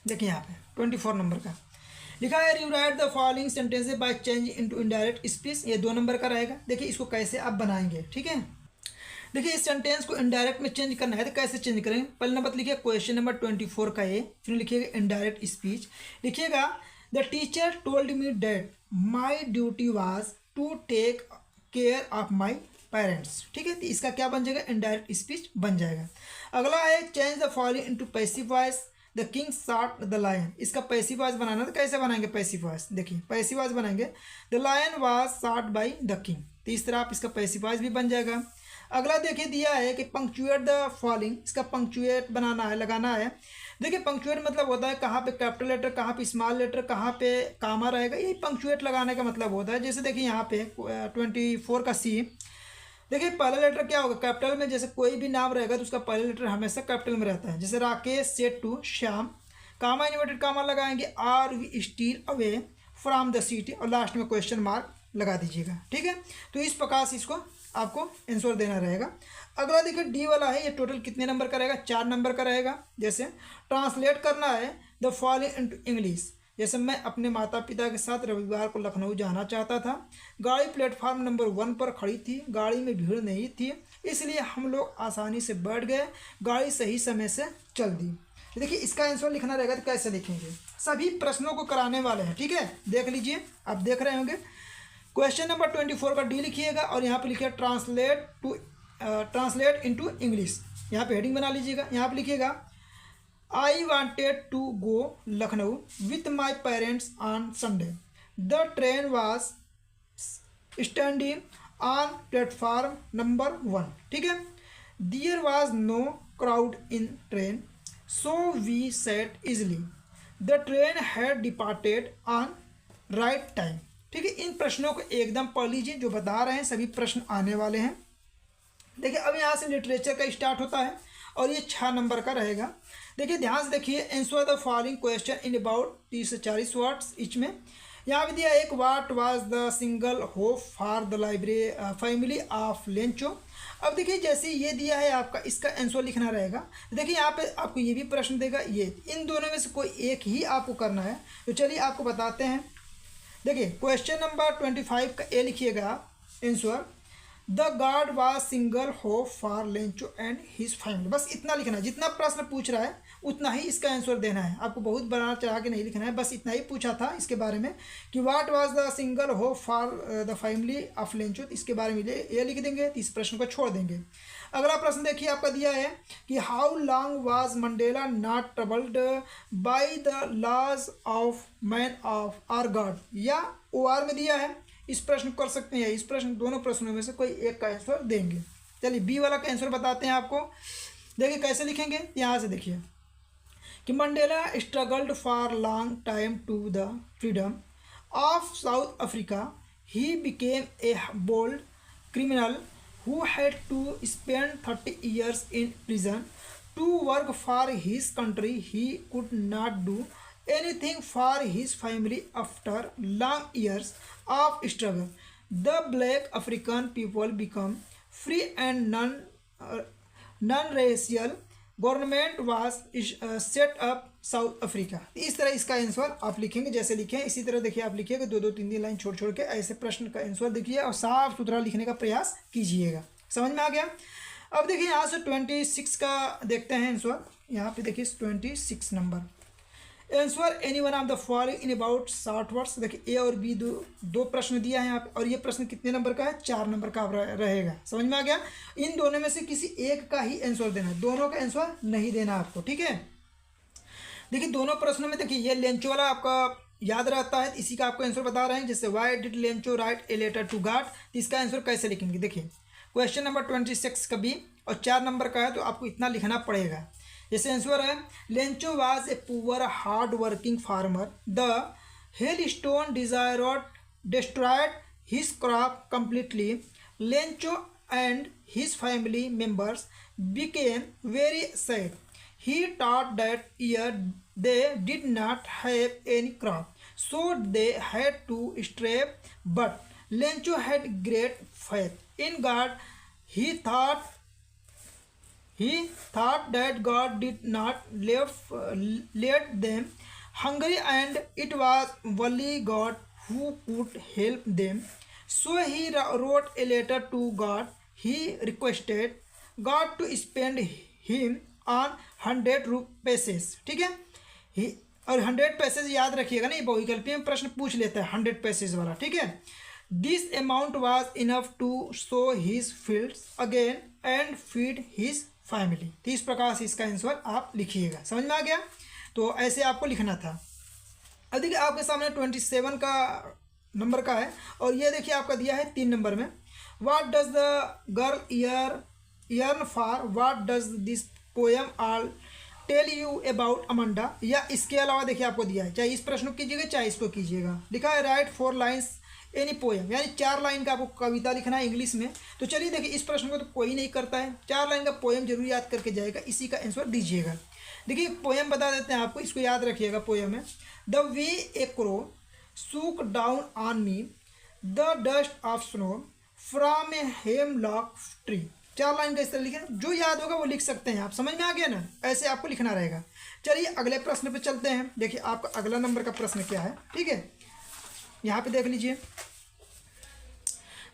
देखिए यहाँ पे 24 नंबर का लिखा है rewrite the following sentences by change into indirect speech. ये 2 नंबर का रहेगा। देखिए इसको कैसे आप बनाएंगे, ठीक है। देखिए इस सेंटेंस को इनडायरेक्ट में चेंज करना है तो कैसे चेंज करेंगे। पहले नंबर लिखिए क्वेश्चन नंबर 24 का ए, फिर लिखिएगा इनडायरेक्ट स्पीच, लिखिएगा the teacher told me that my duty was to take care of my parents. ठीक है, तो इसका क्या बन जाएगा, इनडायरेक्ट स्पीच बन जाएगा। अगला है change the following into passive voice, the king shot the lion. इसका पैसिव वॉइस बनाना तो कैसे बनाएंगे पैसिव वॉइस, देखिए पैसिव वॉइस बनाएंगे the lion was shot by the king. तो इस तरह आप इसका पैसिव वॉइस भी बन जाएगा। अगला देखिए दिया है कि पंक्चुएट द फॉलोइंग, इसका पंक्चुएट बनाना है, लगाना है। देखिए पंक्चुएट मतलब होता है कहाँ पे कैपिटल लेटर, कहाँ पे स्मॉल लेटर, कहाँ पे कामा रहेगा, यही पंक्चुएट लगाने का मतलब होता है। जैसे देखिए यहाँ पे 24 का सी, देखिए पहला लेटर क्या होगा कैपिटल में, जैसे कोई भी नाम रहेगा तो उसका पहला लेटर हमेशा कैपिटल में रहता है। जैसे Rakesh said to Shyam, comma inverted comma लगाएंगे are we steal away from the city, और लास्ट में क्वेश्चन मार्क लगा दीजिएगा। ठीक है, तो इस प्रकार से इसको आपको आंसर देना रहेगा। अगला देखिए डी वाला है, ये टोटल कितने नंबर का रहेगा, 4 नंबर का रहेगा। जैसे ट्रांसलेट करना है द फॉलोइंग इनटू इंग्लिश। जैसे मैं अपने माता पिता के साथ रविवार को लखनऊ जाना चाहता था, गाड़ी प्लेटफार्म नंबर 1 पर खड़ी थी, गाड़ी में भीड़ नहीं थी, इसलिए हम लोग आसानी से बैठ गए, गाड़ी सही समय से चल दी। देखिए इसका आंसर लिखना रहेगा तो कैसे लिखेंगे, सभी प्रश्नों को कराने वाले हैं। ठीक है, देख लीजिए, आप देख रहे होंगे। क्वेश्चन नंबर 24 का डी लिखिएगा और यहाँ पे लिखिएगा ट्रांसलेट इनटू इंग्लिश। यहाँ पे हेडिंग बना लीजिएगा। यहाँ पे लिखिएगा I wanted to go Lucknow with my parents on Sunday, the train was standing on platform number 1। ठीक है, there was no crowd in train so we sat easily, the train had departed on right time. ठीक है, इन प्रश्नों को एकदम पढ़ लीजिए, जो बता रहे हैं सभी प्रश्न आने वाले हैं। देखिए अब यहाँ से लिटरेचर का स्टार्ट होता है और ये 6 नंबर का रहेगा। देखिए ध्यान से देखिए, answer the following question in about 30 से 40 वर्ड्स इच में। यहाँ पे दिया एक what was the single hope for the library family of Lencho. अब देखिए जैसे ये दिया है आपका, इसका आंसर लिखना रहेगा। देखिए यहाँ पे आपको ये भी प्रश्न देगा, ये इन दोनों में से कोई एक ही आपको करना है। तो चलिए आपको बताते हैं। देखिए क्वेश्चन नंबर 25 का ए लिखिएगा answer, the God was single hope for Lencho and his family. बस इतना लिखना है, जितना प्रश्न पूछ रहा है उतना ही इसका आंसर देना है। आपको बहुत बड़ा चढ़ा के नहीं लिखना है, बस इतना ही पूछा था इसके बारे में कि what was the single hope for the family of Lencho, इसके बारे में ये लिख देंगे, तो इस प्रश्न को छोड़ देंगे। अगला प्रश्न देखिए आपका दिया है कि how long was Mandela not troubled by the laws of man of our God, या OR में दिया है। इस प्रश्न कर सकते हैं, इस प्रश्न दोनों प्रश्नों में से कोई एक का आंसर देंगे। चलिए बी वाला का आंसर बताते हैं आपको। देखिए कैसे लिखेंगे, यहाँ से देखिए कि Mandela struggled for long time to the freedom of South Africa, he became a bold criminal who had to spend 30 years in prison to work for his country. He could not do anything for his family after long years of struggle. The black African people become free and non-racial government was set up south Africa. इस तरह इसका answer आप लिखेंगे, जैसे लिखें इसी तरह देखिए आप लिखिएगा, 2-2 3-3 लाइन छोड़ छोड़ के ऐसे प्रश्न का आंसर देखिए और साफ सुथरा लिखने का प्रयास कीजिएगा। समझ में आ गया। अब देखिए यहाँ से 26 का देखते हैं आंसर। यहाँ पे देखिए 26 number, answer any one of the following in about 60 words. देखिए ए और बी दो प्रश्न दिया है यहाँ पे, और ये प्रश्न कितने नंबर का है? 4 नंबर का रहेगा। समझ में आ गया? इन दोनों में से किसी एक का ही आंसर देना है, दोनों का आंसर नहीं देना आपको, ठीक है। देखिए दोनों प्रश्नों में देखिए ये लेंचो वाला आपका याद रहता है, इसी का आपको आंसर बता रहे हैं। जैसे why did Lencho write a letter to God, तो इसका आंसर कैसे लिखेंगे? देखिए क्वेश्चन नंबर 26 का बी और 4 नंबर का है, तो आपको इतना लिखना पड़ेगा। जैसे आंसर है Lencho was a poor hard working farmer, the hell stone destroyed his crop completely, Lencho and his family members became very sad, he thought that year they did not have any crop, so they had to starve. But Lencho had great faith in God. He thought that God did not let them hungry, and it was only God who could help them. So he wrote a letter to God. He requested God to spend him on 100 passage, ठीक है। और 100 passage याद रखिएगा ना, ये बहुविकल्पीय में प्रश्न पूछ लेता है 100 पैसेज वाला, ठीक है। This amount was enough to sow his fields again and feed his family. तो इस प्रकार से इसका आंसर आप लिखिएगा। समझ में आ गया? तो ऐसे आपको लिखना था। अब देखिए आपके सामने 27 का नंबर का है, और ये देखिए आपका दिया है 3 नंबर में। What does the girl yearn for, what does this poem all tell you about Amanda, या इसके अलावा देखिए आपको दिया है, चाहे इस प्रश्न को कीजिएगा चाहे इसको कीजिएगा। लिखा है राइट 4 लाइन्स एनी पोएम, यानी 4 लाइन का आपको कविता लिखना है इंग्लिश में। तो चलिए देखिए इस प्रश्न को तो कोई नहीं करता है, 4 लाइन का पोएम जरूर याद करके जाएगा, इसी का आंसर दीजिएगा। देखिए पोएम बता देते हैं आपको, इसको याद रखिएगा। पोएम है the way a crow shook down on me, the dust of snow from a hemlock tree. 4 line का इस तरह लिखें, जो याद होगा वो लिख सकते हैं आप। समझ में आ गया ना? ऐसे आपको लिखना रहेगा। चलिए अगले प्रश्न पे चलते हैं। देखिए आपका अगला नंबर का प्रश्न क्या है, ठीक है, यहाँ पे देख लीजिए।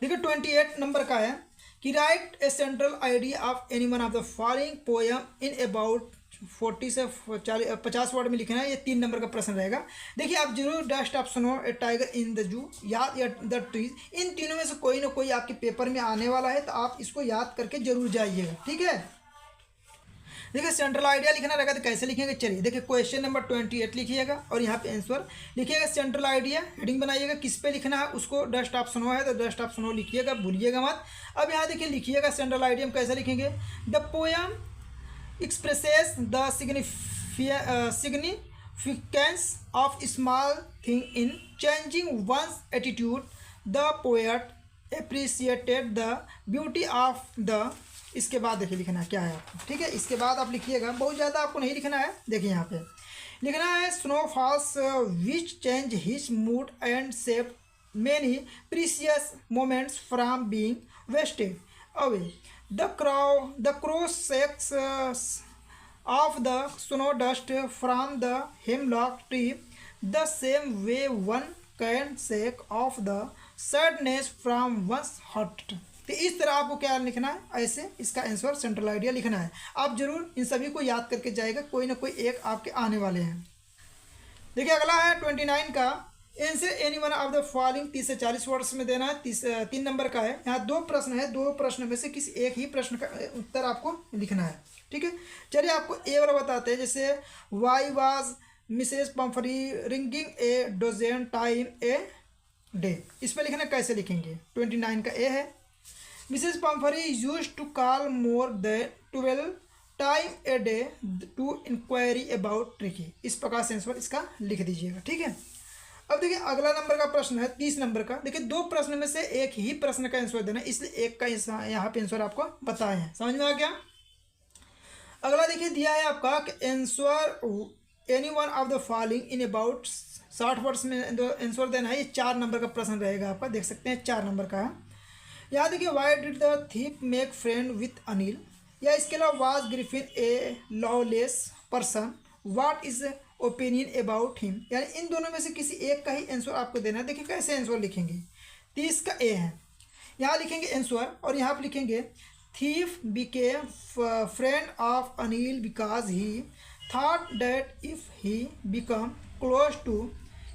देखिए 28 नंबर का है कि right A central idea of any one of the following poem in about 40 से 50 वर्ड में लिखना है। ये 3 नंबर का प्रश्न रहेगा। देखिए आप जरूर dust of snow, A tiger in the zoo, याद या द ट्रीज, इन तीनों में से कोई ना कोई आपके पेपर में आने वाला है, तो आप इसको याद करके जरूर जाइएगा, ठीक है। देखिए सेंट्रल आइडिया लिखना रहेगा, तो कैसे लिखेंगे? चलिए देखिए क्वेश्चन नंबर 28 लिखिएगा और यहाँ पे आंसर लिखिएगा। सेंट्रल आइडिया हेडिंग बनाइएगा, किस पे लिखना है उसको। डस्ट ऑफ स्नो है तो डस्ट ऑफ स्नो लिखिएगा, भूलिएगा मत। अब यहाँ देखिए लिखिएगा सेंट्रल आइडिया में कैसे लिखेंगे। The poem expresses the significance of small thing in changing one's attitude. The poet appreciated the beauty of the, इसके बाद देखिए लिखना है क्या है आपको, ठीक है। इसके बाद आप लिखिएगा, बहुत ज़्यादा आपको नहीं लिखना है। देखिए यहाँ पे लिखना है snowfalls which change his mood and save many precious moments from being wasted away. The crow shakes off the snow dust from the hemlock tree, the same way one can shake off the sadness from one's heart. तो इस तरह आपको क्या लिखना है, ऐसे इसका answer central idea लिखना है। आप जरूर इन सभी को याद करके जाएगा, कोई ना कोई एक आपके आने वाले हैं। देखिए अगला है 29 का, answer any one of the following 30 से 40 वर्ड्स में देना है। 3 नंबर का है। यहाँ 2 प्रश्न है, 2 प्रश्न में से किसी एक ही प्रश्न का उत्तर आपको लिखना है, ठीक है। चलिए आपको ए वाला बताते हैं। जैसे why was Mrs Pumphrey ringing a dozen time a day, इस पर लिखना कैसे लिखेंगे? 29 का ए है Mrs Pumphrey used to call more than 12 time a day to inquiry about Tricki. इस प्रकार से आंसर इसका लिख दीजिएगा, ठीक है। अब देखिए अगला नंबर का प्रश्न है 30 नंबर का। देखिए 2 प्रश्न में से एक ही प्रश्न का आंसर देना, इसलिए एक का यहाँ पे आंसर आपको बताए हैं। समझ में आ गया? अगला देखिए दिया है आपका कि answer any one of the following in about 60 words में आंसर देना है। ये 4 नंबर का प्रश्न रहेगा आपका, देख सकते हैं 4 नंबर का है। यहाँ देखिए why did the thief make friend with Anil, या इसके अलावा was Griffin A lawless person, what is opinion about him, यानी इन दोनों में से किसी एक का ही आंसर आपको देना है। देखिए कैसे आंसर लिखेंगे। 30 का ए है, यहाँ लिखेंगे आंसर और यहाँ पर लिखेंगे thief became friend of Anil because he thought that if he become close to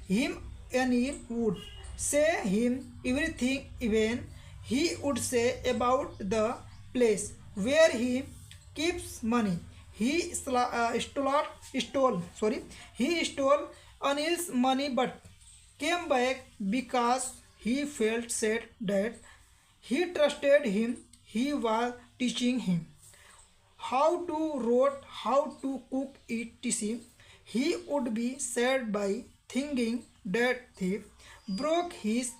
him, Anil would say him everything, even he would say about the place where he keeps money. He stole Anil's money, but came back because he felt sad that he trusted him. He was teaching him how to roast, how to cook it, etc. He would be sad by thinking that thief broke his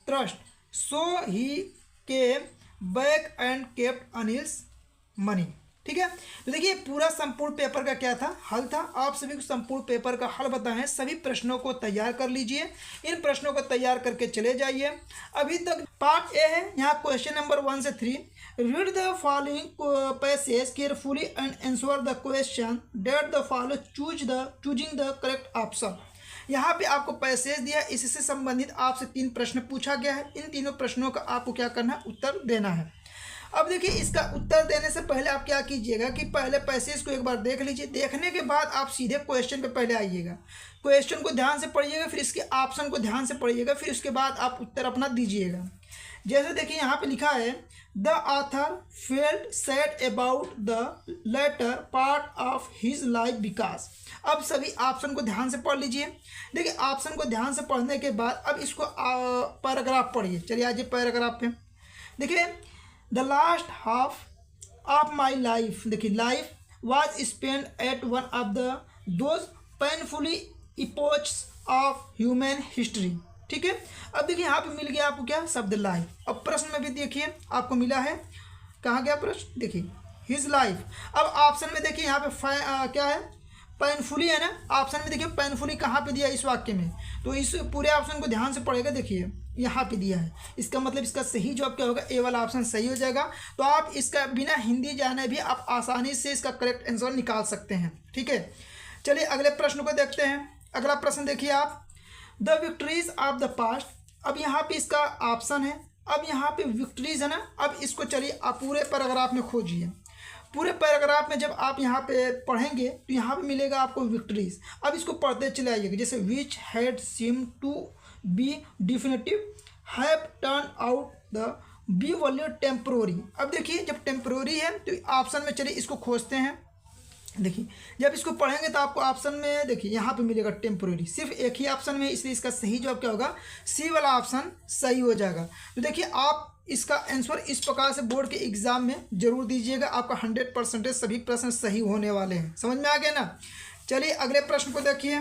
trust. So he came back and kept Anil's money. ठीक है, तो देखिए पूरा संपूर्ण paper का क्या था, हल था। आप सभी को संपूर्ण पेपर का हल बताएं, सभी प्रश्नों को तैयार कर लीजिए, इन प्रश्नों को तैयार करके चले जाइए। अभी तक पार्ट ए है, यहाँ क्वेश्चन नंबर 1 से 3। Read the following passage carefully and answer the question that the follow, choosing the correct option. यहाँ पे आपको पैसेज दिया, इससे संबंधित आपसे 3 प्रश्न पूछा गया है। इन तीनों प्रश्नों का आपको क्या करना है, उत्तर देना है। अब देखिए इसका उत्तर देने से पहले आप क्या कीजिएगा कि पहले पैसेज को एक बार देख लीजिए, देखने के बाद आप सीधे क्वेश्चन पे पहले आइएगा, क्वेश्चन को ध्यान से पढ़िएगा, फिर इसके ऑप्शन को ध्यान से पढ़िएगा, फिर उसके बाद आप उत्तर अपना दीजिएगा। जैसे देखिए यहाँ पे लिखा है the author felt sad about the latter part of his life because. अब सभी ऑप्शन को ध्यान से पढ़ लीजिए। देखिए ऑप्शन को ध्यान से पढ़ने के बाद अब इसको पैराग्राफ पढ़िए। चलिए आज पैराग्राफ पे देखिए, the last half of my life, देखिए life was spend at one of the those painfully epochs of human history. ठीक है, अब देखिए यहाँ पे मिल गया आपको क्या, शब्द लाइफ। अब प्रश्न में भी देखिए आपको मिला है, कहाँ गया प्रश्न, देखिए हिज लाइफ। अब ऑप्शन में देखिए यहाँ पे क्या है, पेनफुली है ना, ऑप्शन में देखिए पेनफुली कहाँ पे दिया इस वाक्य में, तो इस पूरे ऑप्शन को ध्यान से पढ़ेगा। देखिए यहाँ पे दिया है, इसका मतलब इसका सही जवाब क्या होगा, ए वाला ऑप्शन सही हो जाएगा। तो आप इसका बिना हिंदी जाने भी आप आसानी से इसका करेक्ट आंसर निकाल सकते हैं। ठीक है, चलिए अगले प्रश्न को देखते हैं। अगला प्रश्न देखिए आप, the victories of the past. अब यहाँ पे इसका ऑप्शन है, अब यहाँ पे विक्ट्रीज है ना, अब इसको चलिए आप पूरे पैराग्राफ में खोजिए। पूरे पैराग्राफ में जब आप यहाँ पे पढ़ेंगे तो यहाँ पे मिलेगा आपको विक्ट्रीज। अब इसको पढ़ते चले आइएगा, जैसे which had seem to be definitive have turn out the be value temporary. अब देखिए जब टेम्प्रोरी है तो ऑप्शन में चलिए इसको खोजते हैं। देखिए जब इसको पढ़ेंगे तो आपको ऑप्शन में देखिए यहाँ पे मिलेगा टेम्प्रोरी, सिर्फ एक ही ऑप्शन में, इसलिए इसका सही जवाब क्या होगा, सी वाला ऑप्शन सही हो जाएगा। तो देखिए आप इसका आंसर इस प्रकार से बोर्ड के एग्जाम में जरूर दीजिएगा, आपका 100% सभी प्रश्न सही होने वाले हैं। समझ में आ गया ना। चलिए अगले प्रश्न को देखिए।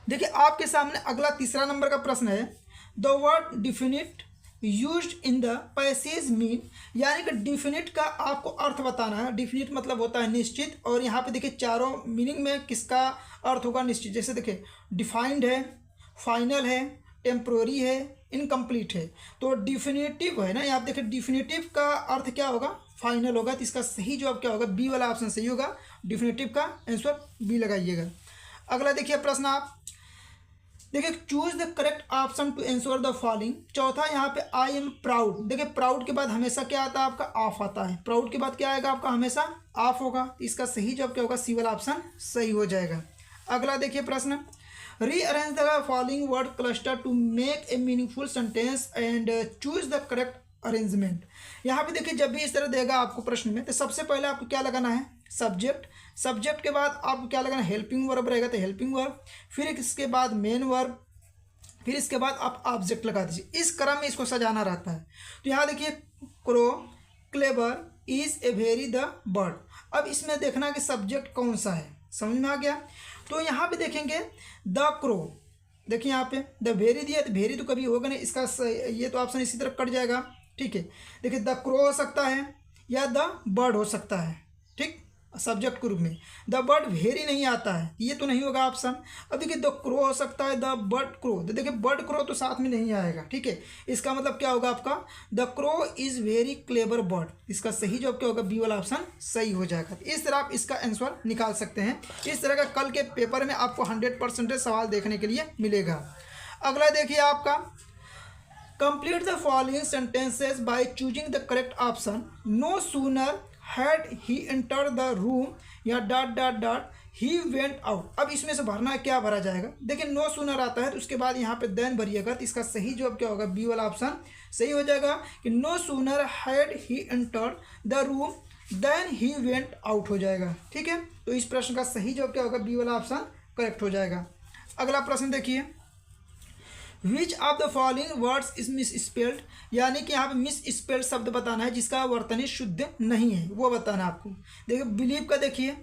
देखिए आपके सामने अगला तीसरा नंबर का प्रश्न है, the word definite used in the passage mean, यानी कि डिफिनिट का आपको अर्थ बताना है। डिफिनिट मतलब होता है निश्चित, और यहाँ पे देखिए चारों मीनिंग में किसका अर्थ होगा, निश्चित। जैसे देखिए डिफाइंड है, फाइनल है, टेम्प्रोरी है, इनकम्प्लीट है। तो डिफिनेटिव है ना, यहाँ देखिए डिफिनेटिव का अर्थ क्या होगा, फाइनल होगा। तो इसका सही जवाब क्या होगा, बी वाला ऑप्शन सही होगा, डिफिनेटिव का आंसर बी लगाइएगा। अगला देखिए प्रश्न आप देखिए, choose the correct option to answer the following. चौथा यहाँ पे आई एम प्राउड। देखिए प्राउड के बाद हमेशा क्या आता है आपका, ऑफ आता है। प्राउड के बाद क्या आएगा आपका, हमेशा ऑफ होगा। इसका सही जवाब क्या होगा, सी वाला ऑप्शन सही हो जाएगा। अगला देखिए प्रश्न, rearrange the following word cluster to make a meaningful sentence and choose the correct arrangement. यहाँ पे देखिए जब भी इस तरह देगा आपको प्रश्न में, तो सबसे पहले आपको क्या लगाना है, सब्जेक्ट। सब्जेक्ट के बाद आपको क्या लगाना है, हेल्पिंग वर्ब रहेगा तो हेल्पिंग वर्ब, फिर इसके बाद मेन वर्ब, फिर इसके बाद आप ऑब्जेक्ट लगा दीजिए। इस क्रम में इसको सजाना रहता है। तो यहाँ देखिए crow, clever, is a very the bird. अब इसमें देखना कि सब्जेक्ट कौन सा है, समझ में आ गया। तो यहाँ पे देखेंगे द क्रो, देखिए यहाँ पे द वेरी दिया, तो वेरी तो कभी होगा नहीं, इसका ये तो ऑप्शन इसी तरफ कट जाएगा। ठीक है, देखिए द क्रो हो सकता है या द बर्ड हो सकता है, ठीक, सब्जेक्ट के रूप में। द बर्ड वेरी नहीं आता है, ये तो नहीं होगा ऑप्शन। अब देखिए द क्रो हो सकता है, द बर्ड क्रो, तो देखिए बर्ड क्रो तो साथ में नहीं आएगा। ठीक है, इसका मतलब क्या होगा आपका, the crow is very clever bird. इसका सही जवाब क्या होगा, बी वाला ऑप्शन सही हो जाएगा। इस तरह आप इसका आंसर निकाल सकते हैं। इस तरह का कल के पेपर में आपको 100% सवाल देखने के लिए मिलेगा। अगला देखिए आपका, complete the following sentences by choosing the correct option. No sooner had he enter the room या dot dot dot he went out. अब इसमें से भरना है, क्या भरा जाएगा? देखिए नो सूनर आता है तो उसके बाद यहाँ पे देन भरिएगा, तो इसका सही जवाब क्या होगा? बी वाला ऑप्शन सही हो जाएगा कि no sooner had he enter the room then he went out हो जाएगा। ठीक है, तो इस प्रश्न का सही जवाब क्या होगा? बी वाला ऑप्शन करेक्ट हो जाएगा। अगला प्रश्न देखिए, which of the following words is miss spelled, यानी कि यहाँ पे मिस स्पेल्ड शब्द बताना है जिसका वर्तनी शुद्ध नहीं है, वो बताना है आपको। देखिए बिलीव का देखिए,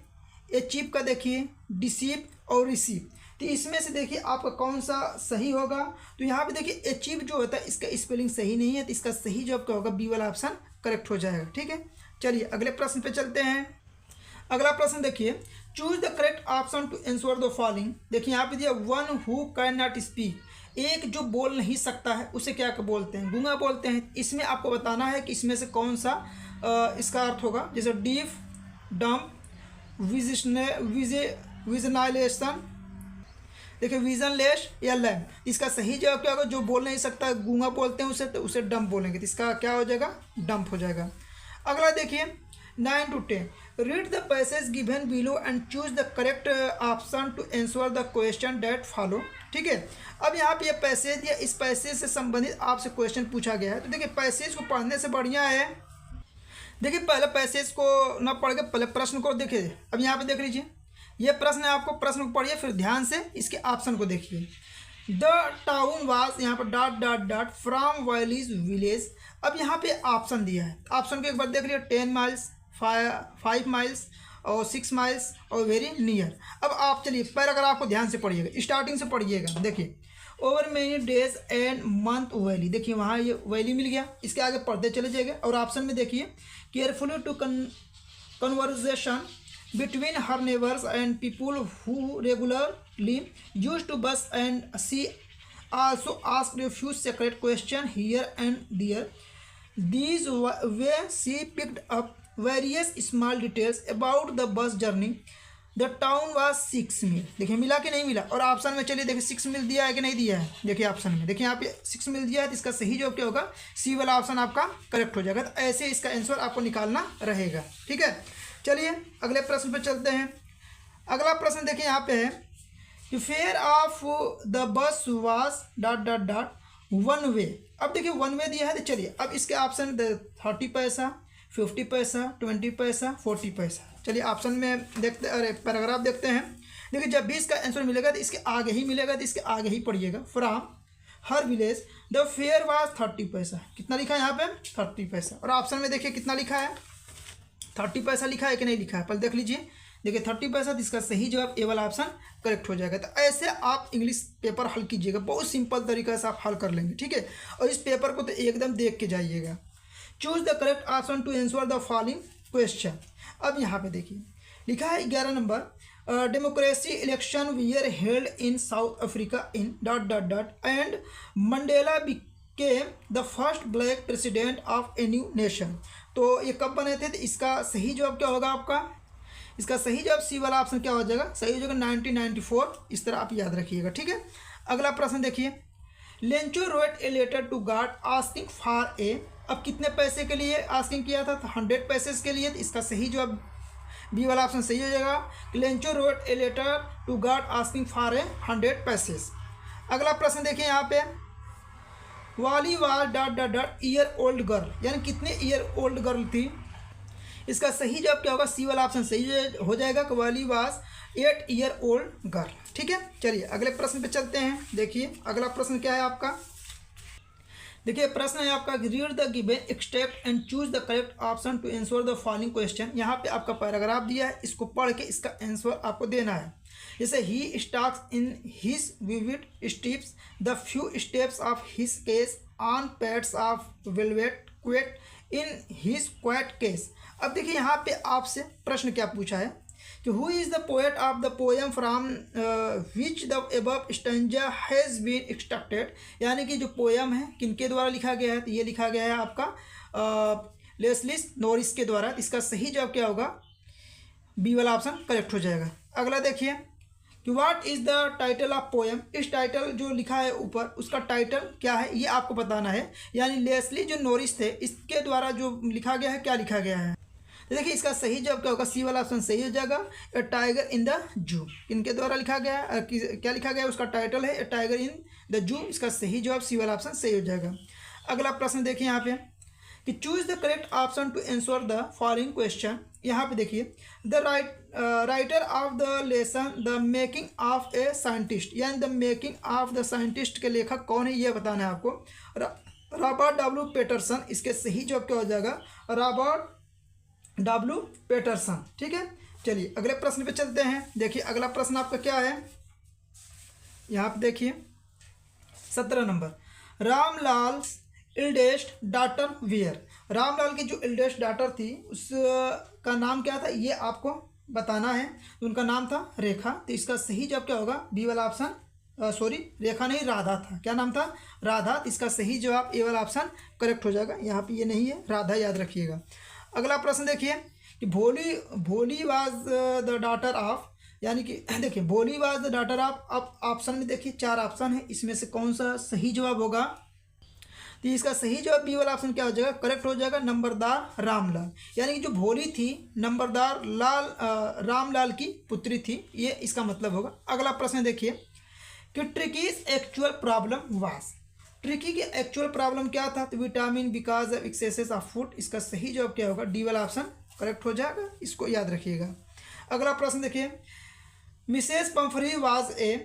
अचीव का देखिए, डिसीव और रिसीव, तो इसमें से देखिए आपका कौन सा सही होगा? तो यहाँ पे देखिए अचीव जो होता है इसका स्पेलिंग सही नहीं है, तो इसका सही जवाब क्या होगा? बी वाला ऑप्शन करेक्ट हो जाएगा। ठीक है, चलिए अगले प्रश्न पे चलते हैं। अगला प्रश्न देखिए, choose the correct option to answer the following. देखिए यहाँ पे दिया one who can not speak, एक जो बोल नहीं सकता है उसे क्या बोलते हैं? गूंगा बोलते हैं। इसमें आपको बताना है कि इसमें से कौन सा इसका अर्थ होगा, जैसे डीफ, डम्प, विजनाइलेशन, देखिए विजनलेस या लैम। इसका सही जवाब क्या होगा? जो बोल नहीं सकता गूंगा बोलते हैं उसे, तो उसे डम्प बोलेंगे, तो इसका क्या हो जाएगा? डम्प हो जाएगा। अगला देखिए 9 to 10, read the passage given below and choose the correct option to answer the question that follow. ठीक है, अब यहाँ पे ये पैसेज या इस पैसेज से संबंधित आपसे क्वेश्चन पूछा गया है, तो देखिए पैसेज को पढ़ने से बढ़िया है, देखिए पहले पैसेज को न पढ़ के पहले प्रश्न को देखिए। अब यहाँ पे देख लीजिए, ये प्रश्न है, आपको प्रश्न को पढ़िए फिर ध्यान से इसके ऑप्शन को देखिए। द टाउन वाज, यहाँ पर dot dot dot from valleys village. अब यहाँ पे ऑप्शन दिया है, ऑप्शन को एक बार देख लीजिए, 10 माइल्स, 5 माइल्स और 6 माइल्स और वेरी नियर। अब आप चलिए पैराग्राफ को ध्यान से पढ़िएगा, स्टार्टिंग से पढ़िएगा। देखिए over many days and month valley, देखिए वहाँ ये वैली मिल गया, इसके आगे पढ़ते चले जाएंगे। और ऑप्शन में देखिए carefully to conversation between her neighbors and people who regularly used to bus and she also asked a few secret questions here and there. These way she picked up various small details about the bus journey. The town was 6 मील, देखिए मिला कि नहीं मिला? और option में चलिए देखिए 6 मील दिया है कि नहीं दिया है? देखिए ऑप्शन में देखिए यहाँ पे 6 मील दिया है, तो इसका सही जवाब क्या होगा? सी वाला ऑप्शन आपका करेक्ट हो जाएगा। तो ऐसे इसका आंसर आपको निकालना रहेगा। ठीक है, चलिए अगले प्रश्न पे चलते हैं। अगला प्रश्न देखिए यहाँ पे है कि fair of the bus was dot dot dot one way. अब देखिए वन वे दिया है, तो चलिए अब इसके ऑप्शन 30 पैसा, 50 पैसा, 20 पैसा, 40 पैसा। चलिए ऑप्शन में देखते, अरे पैराग्राफ देखते हैं। देखिए जब भी इसका आंसर मिलेगा तो इसके आगे ही मिलेगा, तो इसके आगे ही पढ़िएगा। From her village the fair was 30 पैसा, कितना लिखा है यहाँ पे? 30 पैसा। और ऑप्शन में देखिए कितना लिखा है? 30 पैसा लिखा है कि नहीं लिखा है? पहले देख लीजिए, देखिए 30 पैसा, तो इसका सही जवाब ए वाला ऑप्शन करेक्ट हो जाएगा। तो ऐसे आप इंग्लिश पेपर हल कीजिएगा, बहुत सिंपल तरीके से आप हल कर लेंगे। ठीक है, और इस पेपर को तो एकदम देख के जाइएगा। Choose the correct option to answer the following question. अब यहाँ पे देखिए लिखा है 11 number, democracy election were held in South Africa in dot dot dot and Mandela became the first black president of a new nation. तो ये कब बने थे? तो इसका सही जवाब क्या होगा आपका? इसका सही जवाब सी वाला ऑप्शन क्या हो जाएगा? सही हो जाएगा 1994। इस तरह आप याद रखिएगा। ठीक है, अगला प्रश्न देखिए, Lencho wrote a letter to God asking for a. अब कितने पैसे के लिए आस्किंग किया था? तो 100 पैसे के लिए। तो इसका सही जवाब बी वाला ऑप्शन सही हो जाएगा, Lencho wrote a letter to God asking for a 100 पैसे। अगला प्रश्न देखिए यहाँ पे, Valli was dot dot dot year old girl, यानी कितने ईयर ओल्ड गर्ल थी? इसका सही जवाब क्या होगा? सी वाला ऑप्शन सही हो जाएगा कि वाली वाज 8 ईयर ओल्ड गर्ल। ठीक है, चलिए अगले प्रश्न पे चलते हैं। देखिए अगला प्रश्न क्या है आपका? देखिए प्रश्न है आपका, read the given extract and choose the correct option to answer the following question. यहाँ पे आपका पैराग्राफ दिया है, इसको पढ़ के इसका आंसर आपको देना है। जैसे he stalks in his vivid steps the few steps of his cage on pads of velvet quiet in his quiet cage. अब देखिए यहाँ पे आपसे प्रश्न क्या पूछा है कि who is the poet of the poem from which the above stanza has been extracted, यानी कि जो पोएम है किनके द्वारा लिखा गया है? तो ये लिखा गया है आपका लेस्ली नॉरिस के द्वारा। इसका सही जवाब क्या होगा? बी वाला ऑप्शन करेक्ट हो जाएगा। अगला देखिए कि what is the title of poem. इस टाइटल जो लिखा है ऊपर उसका टाइटल क्या है ये आपको बताना है, यानी लेस्ली जो नॉरिस थे इसके द्वारा जो लिखा गया है, क्या लिखा गया है? तो देखिए इसका सही जवाब क्या होगा, सी वाला ऑप्शन सही हो जाएगा। ए टाइगर इन द जू इनके द्वारा लिखा गया है, क्या लिखा गया है, उसका टाइटल है ए टाइगर इन द जू। इसका सही जवाब सी वाला ऑप्शन सही हो जाएगा। अगला प्रश्न देखिए यहाँ पे कि choose the correct option to answer the following question. यहाँ पे देखिए the writer of the lesson the making of a scientist, यानी the making of the scientist के लेखक कौन है ये बताना है आपको। रॉबर्ट डब्ल्यू पेटरसन, इसके सही जवाब क्या हो जाएगा, रॉबर्ट डब्ल्यू पेटरसन। ठीक है, चलिए अगले प्रश्न पे चलते हैं। देखिए अगला प्रश्न आपका क्या है, यहाँ पे देखिए 17 number, Ramlal eldest daughter were. Ramlal की जो इल्डेस्ट डॉटर थी उसका नाम क्या था ये आपको बताना है। तो उनका नाम था रेखा। तो इसका सही जवाब क्या होगा, बी वाला ऑप्शन, सॉरी रेखा नहीं राधा था, क्या नाम था, राधा। तो इसका सही जवाब ए वाला ऑप्शन करेक्ट हो जाएगा। यहाँ पे ये नहीं है, राधा याद रखिएगा। अगला प्रश्न देखिए कि भोली वाज द डॉटर ऑफ, यानी कि देखिए भोली वाज द डॉटर ऑफ। अब ऑप्शन में देखिए 4 ऑप्शन है, इसमें से कौन सा सही जवाब होगा। तो इसका सही जवाब बी वाला ऑप्शन क्या हो जाएगा, करेक्ट हो जाएगा, नंबरदार रामलाल। यानी कि जो भोली थी नंबरदार रामलाल की पुत्री थी, ये इसका मतलब होगा। अगला प्रश्न देखिए कि ट्रिकीज एक्चुअल प्रॉब्लम वाज। ट्रिकी की एक्चुअल प्रॉब्लम क्या था, तो vitamin because of axes of food. इसका सही जवाब क्या होगा, डी वाला ऑप्शन करेक्ट हो जाएगा, इसको याद रखिएगा। अगला प्रश्न देखिए मिसेस पंफरी वाज ए,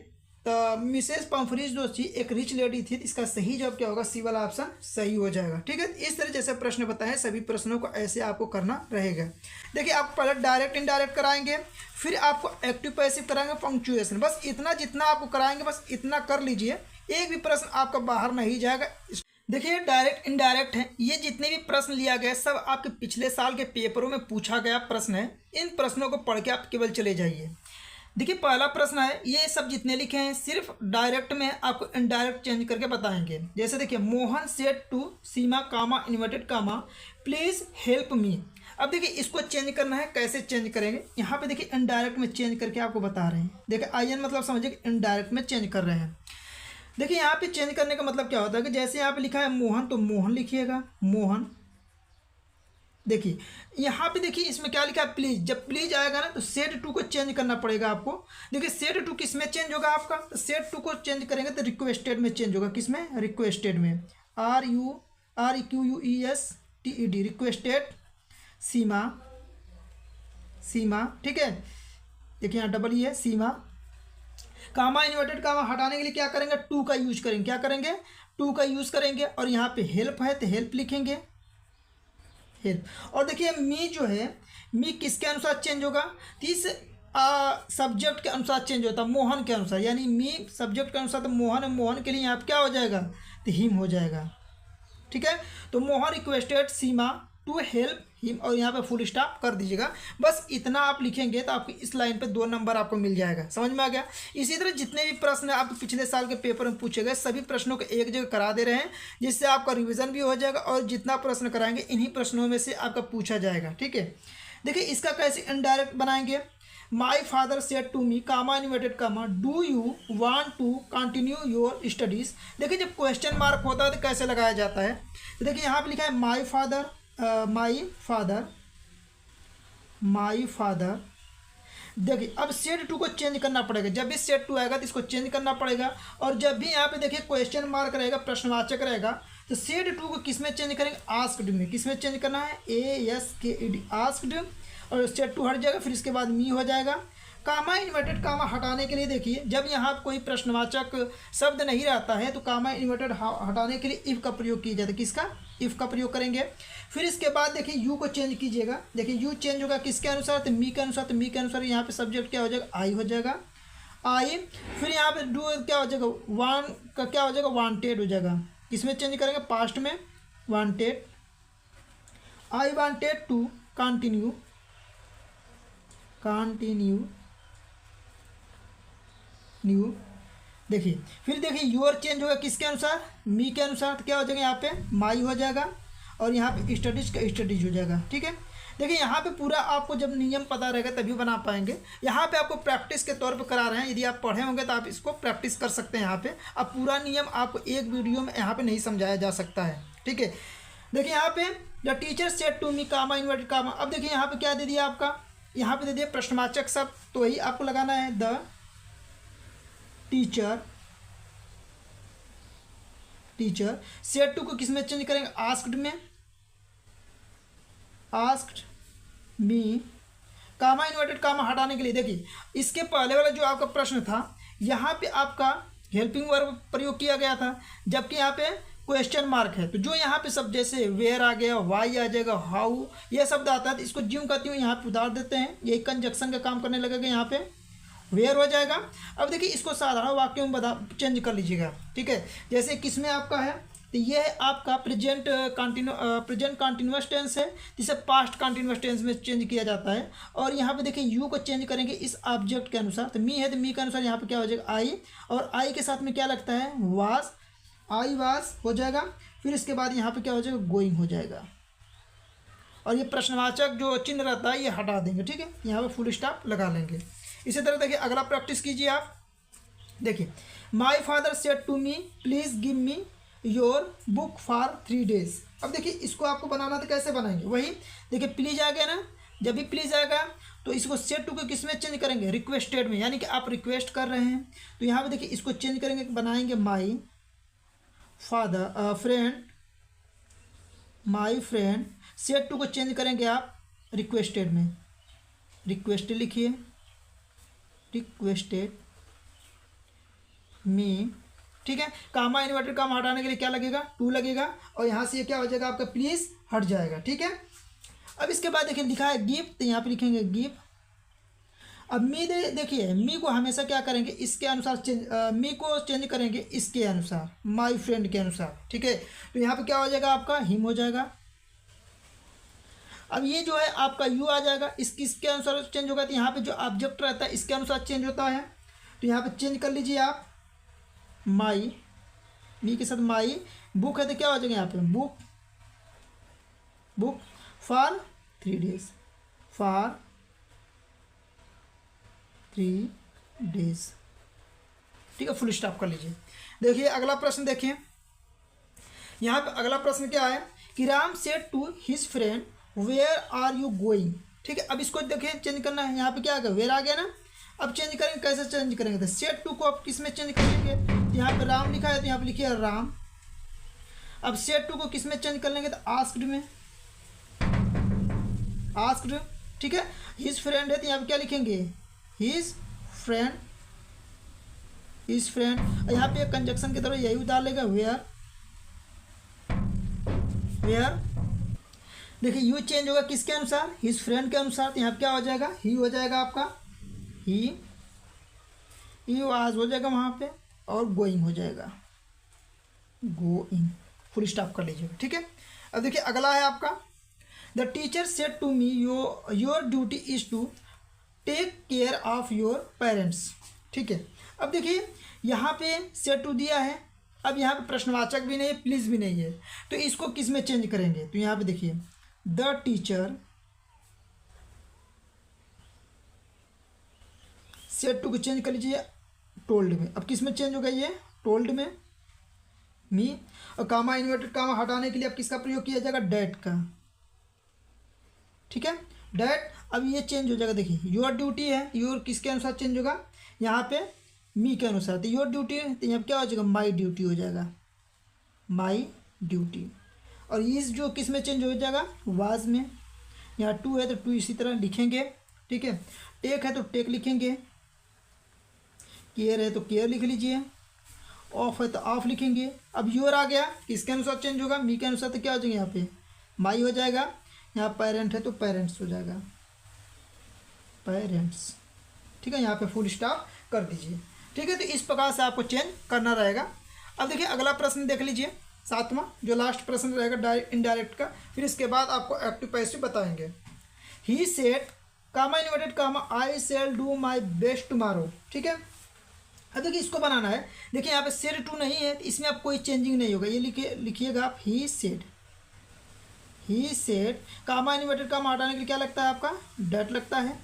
तो मिसेस पंफरीज जो थी एक रिच लेडी थी। इसका सही जवाब क्या होगा, सी वाला ऑप्शन सही हो जाएगा। ठीक है, इस तरह जैसे प्रश्न बताएं सभी प्रश्नों को ऐसे आपको करना रहेगा। देखिए आप पहले डायरेक्ट इनडायरेक्ट कराएंगे, फिर आपको एक्टिव पैसिव कराएंगे, पंक्चुएशन, बस इतना जितना आपको कराएंगे बस इतना कर लीजिए, एक भी प्रश्न आपका बाहर नहीं जाएगा। देखिए डायरेक्ट इनडायरेक्ट है, ये जितने भी प्रश्न लिया गया सब आपके पिछले साल के पेपरों में पूछा गया प्रश्न है। इन प्रश्नों को पढ़ के आप केवल चले जाइए। देखिए पहला प्रश्न है, ये सब जितने लिखे हैं सिर्फ डायरेक्ट में आपको इनडायरेक्ट चेंज करके बताएंगे। जैसे देखिए Mohan said to Seema comma inverted comma please help me. अब देखिए इसको चेंज करना है, कैसे चेंज करेंगे, यहाँ पे देखिए इनडायरेक्ट में चेंज करके आपको बता रहे हैं। देखिए आई एन मतलब समझिए इनडायरेक्ट में चेंज कर रहे हैं। देखिए यहाँ पे चेंज करने का मतलब क्या होता है कि जैसे यहाँ पे लिखा है मोहन, तो मोहन लिखिएगा मोहन। देखिए यहाँ पे देखिए इसमें क्या लिखा है प्लीज, जब प्लीज आएगा ना तो सेड टू को चेंज करना पड़ेगा आपको। देखिए सेड टू किस में चेंज होगा आपका, तो सेड टू को चेंज करेंगे तो रिक्वेस्टेड में चेंज होगा। किस में, रिक्वेस्टेड में, RUEQUESTED रिक्वेस्टेड सीमा, सीमा। ठीक है, देखिए यहाँ डबल ई है सीमा। कामा इन्वर्टेड कामा हटाने के लिए क्या करेंगे, टू का यूज करेंगे, क्या करेंगे, टू का यूज करेंगे। और यहाँ पे हेल्प है तो हेल्प लिखेंगे, हेल्प। और देखिए मी जो है, मी किसके अनुसार चेंज होगा, इस सब्जेक्ट के अनुसार चेंज होता है, मोहन के अनुसार। यानी मी सब्जेक्ट के अनुसार तो मोहन है, मोहन के लिए यहाँ पे क्या हो जाएगा, तो हिम हो जाएगा। ठीक है, तो Mohan requested Seema to help him, और यहाँ पे फुल स्टॉप कर दीजिएगा। बस इतना आप लिखेंगे तो आपकी इस लाइन पे 2 नंबर आपको मिल जाएगा। समझ में आ गया। इसी तरह जितने भी प्रश्न आपके पिछले साल के पेपर में पूछे गए सभी प्रश्नों को एक जगह करा दे रहे हैं, जिससे आपका रिवीजन भी हो जाएगा और जितना प्रश्न कराएंगे इन्हीं प्रश्नों में से आपका पूछा जाएगा। ठीक है, देखिए इसका कैसे इनडायरेक्ट बनाएंगे, my father said to me comma inverted comma do you want to continue your studies. देखिए जब क्वेश्चन मार्क होता है तो कैसे लगाया जाता है, तो देखिए यहाँ पे लिखा है माई फादर, माई फादर। देखिए अब सेड टू को चेंज करना पड़ेगा, जब भी सेड टू आएगा तो इसको चेंज करना पड़ेगा। और जब भी यहाँ पे देखिए क्वेश्चन मार्क रहेगा, प्रश्नवाचक रहेगा, तो सेड टू को किस में चेंज करेंगे, आस्क्ड में। किस में चेंज करना है, ASKED आस्क्ड, और सेड टू हट जाएगा, फिर इसके बाद मी हो जाएगा। कामा इन्वर्टेड कामा हटाने के लिए देखिए जब यहाँ कोई प्रश्नवाचक शब्द नहीं रहता है तो कामा इन्वर्टेड हटाने के लिए इफ़ का प्रयोग किया जाता है। किसका, इफ़ का प्रयोग करेंगे। फिर इसके बाद देखिए यू को चेंज कीजिएगा। देखिए यू चेंज होगा किसके अनुसार, तो मी के अनुसार। तो मी के अनुसार यहाँ पे सब्जेक्ट क्या हो जाएगा, आई हो जाएगा, आई। फिर यहाँ पे डू क्या हो जाएगा, वान का क्या हो जाएगा, वांटेड हो जाएगा। किसमें चेंज करेंगे, पास्ट में, wanted. I wanted to continue, continue new. देखिए फिर देखिए योर चेंज होगा किसके अनुसार, मी के अनुसार। तो क्या हो जाएगा, यहाँ पे माई हो जाएगा, और यहाँ पे स्टडीज का स्टडीज हो जाएगा। ठीक है, देखिए यहाँ पे पूरा आपको जब नियम पता रहेगा तभी बना पाएंगे। यहाँ पे आपको प्रैक्टिस के तौर पे करा रहे हैं, यदि आप पढ़े होंगे तो आप इसको प्रैक्टिस कर सकते हैं। यहाँ पे अब पूरा नियम आपको एक वीडियो में यहाँ पे नहीं समझाया जा सकता है। ठीक है, देखिए यहाँ पे the teacher said to me comma inverted comma. अब देखिए यहाँ पे क्या दे दिया आपका, यहाँ पे दे दिया प्रश्नवाचक शब्द, तो वही आपको लगाना है द टीचर सेड टू को किस में चेंज करेंगे, आस्क्ड में, asked me, comma inverted comma हटाने के लिए देखिए इसके पहले वाला जो आपका प्रश्न था यहाँ पे आपका हेल्पिंग वर्ब प्रयोग किया गया था, जबकि यहाँ पे क्वेश्चन मार्क है। तो जो यहाँ पे सब जैसे वेयर आ गया, वाई आ जाएगा, हाउ, ये शब्द आता है तो इसको ज्यों कहती हूँ यहाँ पे उतार देते हैं, यही कंजक्शन का काम करने लगेगा, यहाँ पे वेयर हो जाएगा। अब देखिए इसको साधारण वाक्यों में बता चेंज कर लीजिएगा, ठीक है। जैसे किसमें आपका है, तो ये है आपका प्रेजेंट कंटिन्यूअस टेंस है, जिसे पास्ट कंटिन्यूअस टेंस में चेंज किया जाता है। और यहाँ पे देखिए यू को चेंज करेंगे इस ऑब्जेक्ट के अनुसार, तो मी है तो मी के अनुसार यहाँ पे क्या हो जाएगा आई, और आई के साथ में क्या लगता है वास, आई वास हो जाएगा। फिर इसके बाद यहाँ पे क्या हो जाएगा गोइंग हो जाएगा, और ये प्रश्नवाचक जो चिन्ह रहता है ये हटा देंगे, ठीक है, यहाँ पे फुल स्टॉप लगा लेंगे। इसी तरह देखिए अगला प्रैक्टिस कीजिए आप। देखिए my father said to me please give me your book for 3 days। अब देखिए इसको आपको बनाना तो कैसे बनाएंगे, वही देखिए प्लीज आ गया ना, जब भी प्लीज आएगा तो इसको सेड टू को किस में चेंज करेंगे, रिक्वेस्टेड में, यानी कि आप रिक्वेस्ट कर रहे हैं। तो यहाँ पे देखिए इसको चेंज करेंगे, बनाएंगे my father my friend, said to को चेंज करेंगे आप रिक्वेस्टेड में, रिक्वेस्टेड लिखिए, रिक्वेस्टेड मी, ठीक है। कामा इन्वर्टेड कामा हटाने के लिए क्या लगेगा, टू लगेगा, और यहाँ से ये क्या हो जाएगा आपका प्लीज हट जाएगा, ठीक है। अब इसके बाद देखिए लिखा है गिव, तो यहाँ पे लिखेंगे गिव। अब मी देखिए मी को हमेशा क्या करेंगे इसके अनुसार चेंज, मी को चेंज करेंगे इसके अनुसार, माई फ्रेंड के अनुसार, ठीक है। तो यहाँ पे क्या हो जाएगा आपका हिम हो जाएगा। अब ये जो है आपका यू आ जाएगा, किसके अनुसार चेंज होगा, तो यहाँ पे जो ऑब्जेक्ट रहता है इसके अनुसार चेंज होता है। तो यहाँ पे चेंज कर लीजिए आप माई, मी के साथ माई, बुक है तो क्या हो जाएगा यहाँ पे book, book for 3 days, for 3 days, ठीक है, फुल स्टॉप कर लीजिए। देखिए अगला प्रश्न देखिए, यहाँ पे अगला प्रश्न क्या है कि Ram said to his friend where are you going, ठीक है। अब इसको देखिए चेंज करना है, यहाँ पे क्या आ गया वेयर आ गया ना। अब चेंज करेंगे, कैसे चेंज करेंगे, तो सेड टू को आप किस में चेंज करेंगे, तो यहाँ पे राम लिखा है तो यहाँ पे लिखिए राम। अब सेड टू को किस में चेंज कर लेंगे, तो आस्क्ड में, आस्क्ड, ठीक है। हिज फ्रेंड है तो यहाँ पे क्या लिखेंगे हिज फ्रेंड, हिज फ्रेंड, यहाँ पे कंजक्शन की तरह यही उतार लेगा वेयर, वेयर। देखिए यू चेंज होगा किसके अनुसार, हिज फ्रेंड के अनुसार, तो यहाँ पे क्या हो जाएगा ही हो जाएगा आपका, ही वाज हो जाएगा वहाँ पे, और गोइंग हो जाएगा गोइंग, फुल स्टॉप कर लीजिएगा, ठीक है। अब देखिए अगला है आपका the teacher said to me your duty is to take care of your parents, ठीक है। अब देखिए यहाँ पे सेड टू दिया है, अब यहाँ पे प्रश्नवाचक भी नहीं है, प्लीज़ भी नहीं है, तो इसको किस में चेंज करेंगे, तो यहाँ पे देखिए द टीचर सेड टू को चेंज कर लीजिए टोल्ड में। अब किस में चेंज होगा ये टोल्ड में, मी, और कामा इन्वर्टेड कामा हटाने के लिए अब किसका प्रयोग किया जाएगा डैट का, ठीक है, डैट। अब ये चेंज हो जाएगा, देखिए योर ड्यूटी है, योर किसके अनुसार चेंज होगा, यहाँ पे मी के अनुसार, तो योर ड्यूटी है तो यहाँ क्या हो जाएगा माई ड्यूटी हो जाएगा, माई ड्यूटी। और इस जो किस में चेंज हो जाएगा वाज में, यहाँ टू है तो टू इसी तरह लिखेंगे, ठीक है। टेक है तो टेक लिखेंगे, केयर है तो केयर लिख लीजिए, ऑफ है तो ऑफ लिखेंगे। अब योर आ गया किसके अनुसार चेंज होगा, मी के अनुसार, तो क्या हो जाएगा यहाँ पे माई हो जाएगा। यहाँ पेरेंट है तो पेरेंट्स हो जाएगा, पेरेंट्स, ठीक है। यहाँ पे फुल स्टॉप कर दीजिए, ठीक है। तो इस प्रकार से आपको चेंज करना रहेगा। अब देखिए अगला प्रश्न देख लीजिए, 7वां जो लास्ट प्रश्न रहेगा इनडायरेक्ट का, फिर इसके बाद आपको एक्टिव पैसिव बताएंगे। He said comma inverted comma I shall do my best tomorrow, ठीक है। अब देखिए इसको बनाना है, देखिए यहाँ पे सेड टू नहीं है तो इसमें आप कोई चेंजिंग नहीं होगा, ये लिखिएगा आप he said, he said, comma inverted comma हटाने के लिए क्या लगता है आपका डैट लगता है।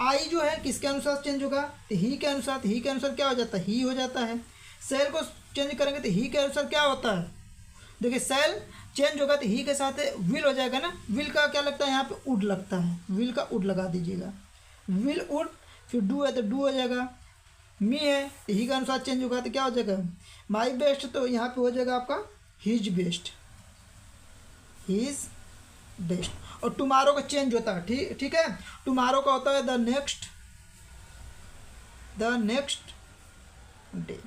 आई जो है किसके अनुसार चेंज होगा, तो ही के अनुसार, तो ही के अनुसार क्या हो जाता है ही हो जाता है। सेल को चेंज करेंगे तो ही के अनुसार क्या होता है, देखिए सेल चेंज होगा तो ही के साथ विल हो जाएगा ना। विल का क्या लगता है यहाँ पे वुड लगता है, विल का वुड लगा दीजिएगा, विल वुड। फिर डू है तो डू हो जाएगा, मी है तो ही के अनुसार चेंज होगा तो क्या हो जाएगा माई बेस्ट, तो यहाँ पे हो जाएगा आपका हिज बेस्ट, हिज बेस्ट। और टुमारो का चेंज होता है, ठीक है। टुमारो का होता है द नेक्स्ट डे।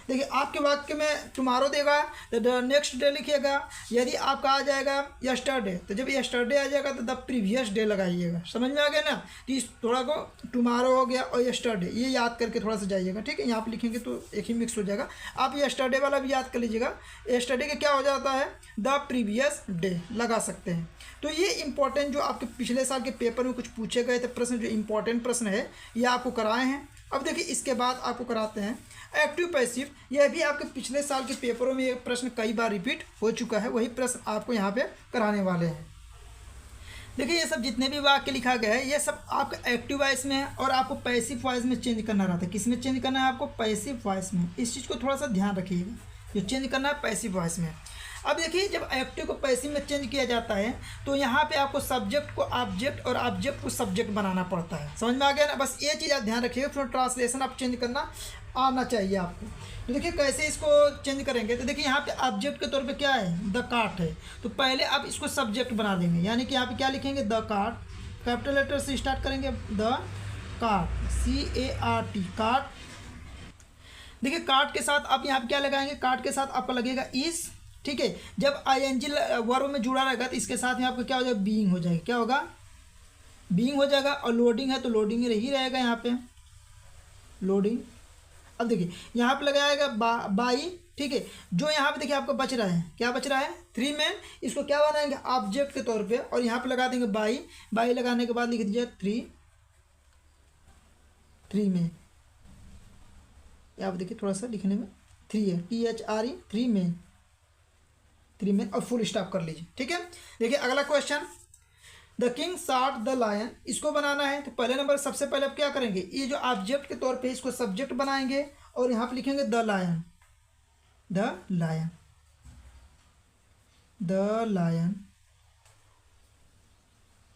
देखिए आपके वाक्य में टुमारो देगा तो द नेक्स्ट डे लिखिएगा। यदि आपका आ जाएगा यस्टरडे तो जब यस्टरडे आ जाएगा तो द प्रीवियस डे लगाइएगा। समझ में आ गया ना। तो इस थोड़ा को टुमारो हो गया और यस्टरडे, ये याद करके थोड़ा सा जाइएगा, ठीक है। यहाँ पे लिखेंगे तो एक ही मिक्स हो जाएगा। आप यस्टरडे वाला भी याद कर लीजिएगा। यस्टरडे का क्या हो जाता है द प्रीवियस डे लगा सकते हैं। तो ये इंपॉर्टेंट जो आपके पिछले साल के पेपर में कुछ पूछे गए थे प्रश्न, जो इंपॉर्टेंट प्रश्न है ये आपको कराए हैं। अब देखिए इसके बाद आपको कराते हैं एक्टिव पैसिव। यह भी आपके पिछले साल के पेपरों में ये प्रश्न कई बार रिपीट हो चुका है, वही प्रश्न आपको यहाँ पे कराने वाले हैं। देखिए ये सब जितने भी वाक्य लिखा गया है ये सब आपका एक्टिव वॉइस में है और आपको पैसिव वॉइस में चेंज करना रहता है। किस में चेंज करना है आपको पैसिव वॉइस में। इस चीज़ को थोड़ा सा ध्यान रखिएगा, जो चेंज करना है पैसिव वॉइस में। अब देखिए जब एक्टिव को पैसिव में चेंज किया जाता है तो यहाँ पे आपको सब्जेक्ट को ऑब्जेक्ट और ऑब्जेक्ट को सब्जेक्ट बनाना पड़ता है। समझ में आ गया ना। बस ये चीज़ आप ध्यान रखिएगा, फिर ट्रांसलेशन आप चेंज करना आना चाहिए आपको। तो देखिए कैसे इसको चेंज करेंगे। तो देखिए यहाँ पे ऑब्जेक्ट के तौर पे क्या है द कार्ट है, तो पहले आप इसको सब्जेक्ट बना देंगे। यानी कि यहाँ पे क्या लिखेंगे द कार्ट, कैपिटल लेटर से स्टार्ट करेंगे द कार्ट, CART कार्ट। देखिए कार्ट के साथ आप यहाँ पे क्या लगाएंगे, कार्ट के साथ आपका लगेगा इस, ठीक है। जब ING वर्ब में जुड़ा रहेगा तो इसके साथ में आपका क्या हो जाएगा बीइंग हो जाएगा, क्या होगा बीइंग हो जाएगा। और लोडिंग है तो लोडिंग ही रहेगा यहाँ पे लोडिंग। अब देखिए यहाँ पे लगाएगा बाई, ठीक है। जो यहाँ पे देखिए आपको बच रहा है, क्या बच रहा है 3 में, इसको क्या बनाएंगे ऑब्जेक्ट के तौर पे और यहाँ पे लगा देंगे बाई। बाई लगाने के बाद लिख दीजिए 3 में। यहाँ पे देखिए थोड़ा सा लिखने में 3 है, THRE 3 में और फुल स्टॉप कर लीजिए, ठीक है। देखिए अगला question the king shot the lion, इसको बनाना है। तो पहले नंबर सबसे पहले आप क्या करेंगे, ये जो ऑब्जेक्ट के तौर पे इसको सब्जेक्ट बनाएंगे और यहाँ पे लिखेंगे the lion, the lion, the lion,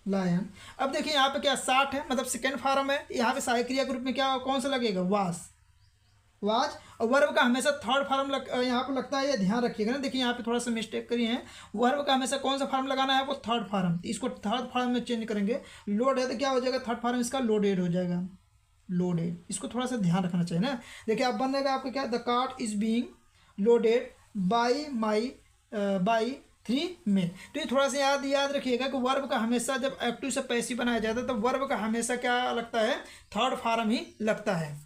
lion. अब देखिए यहाँ पे क्या 60 है, मतलब सेकेंड फॉर्म है। यहाँ पे सहायक क्रिया के रूप में क्या कौन सा लगेगा वाज। और वर्ब का हमेशा थर्ड फॉर्म यहाँ पे लगता है, ये ध्यान रखिएगा ना। देखिए यहाँ पे थोड़ा सा मिस्टेक करी है, वर्ब का हमेशा कौन सा फॉर्म लगाना है आपको थर्ड फॉर्म। इसको थर्ड फॉर्म में चेंज करेंगे। लोड है तो क्या हो जाएगा थर्ड फॉर्म इसका लोडेड हो जाएगा, लोडेड। इसको थोड़ा सा ध्यान रखना चाहिए ना। देखिए अब बनेगा आपका क्या the cart is being loaded by 3 में। तो ये थोड़ा सा याद रखिएगा कि वर्ब का हमेशा जब एक्टिव से पैसिव बनाया जाता है तो वर्ब का हमेशा क्या लगता है थर्ड फॉर्म ही लगता है।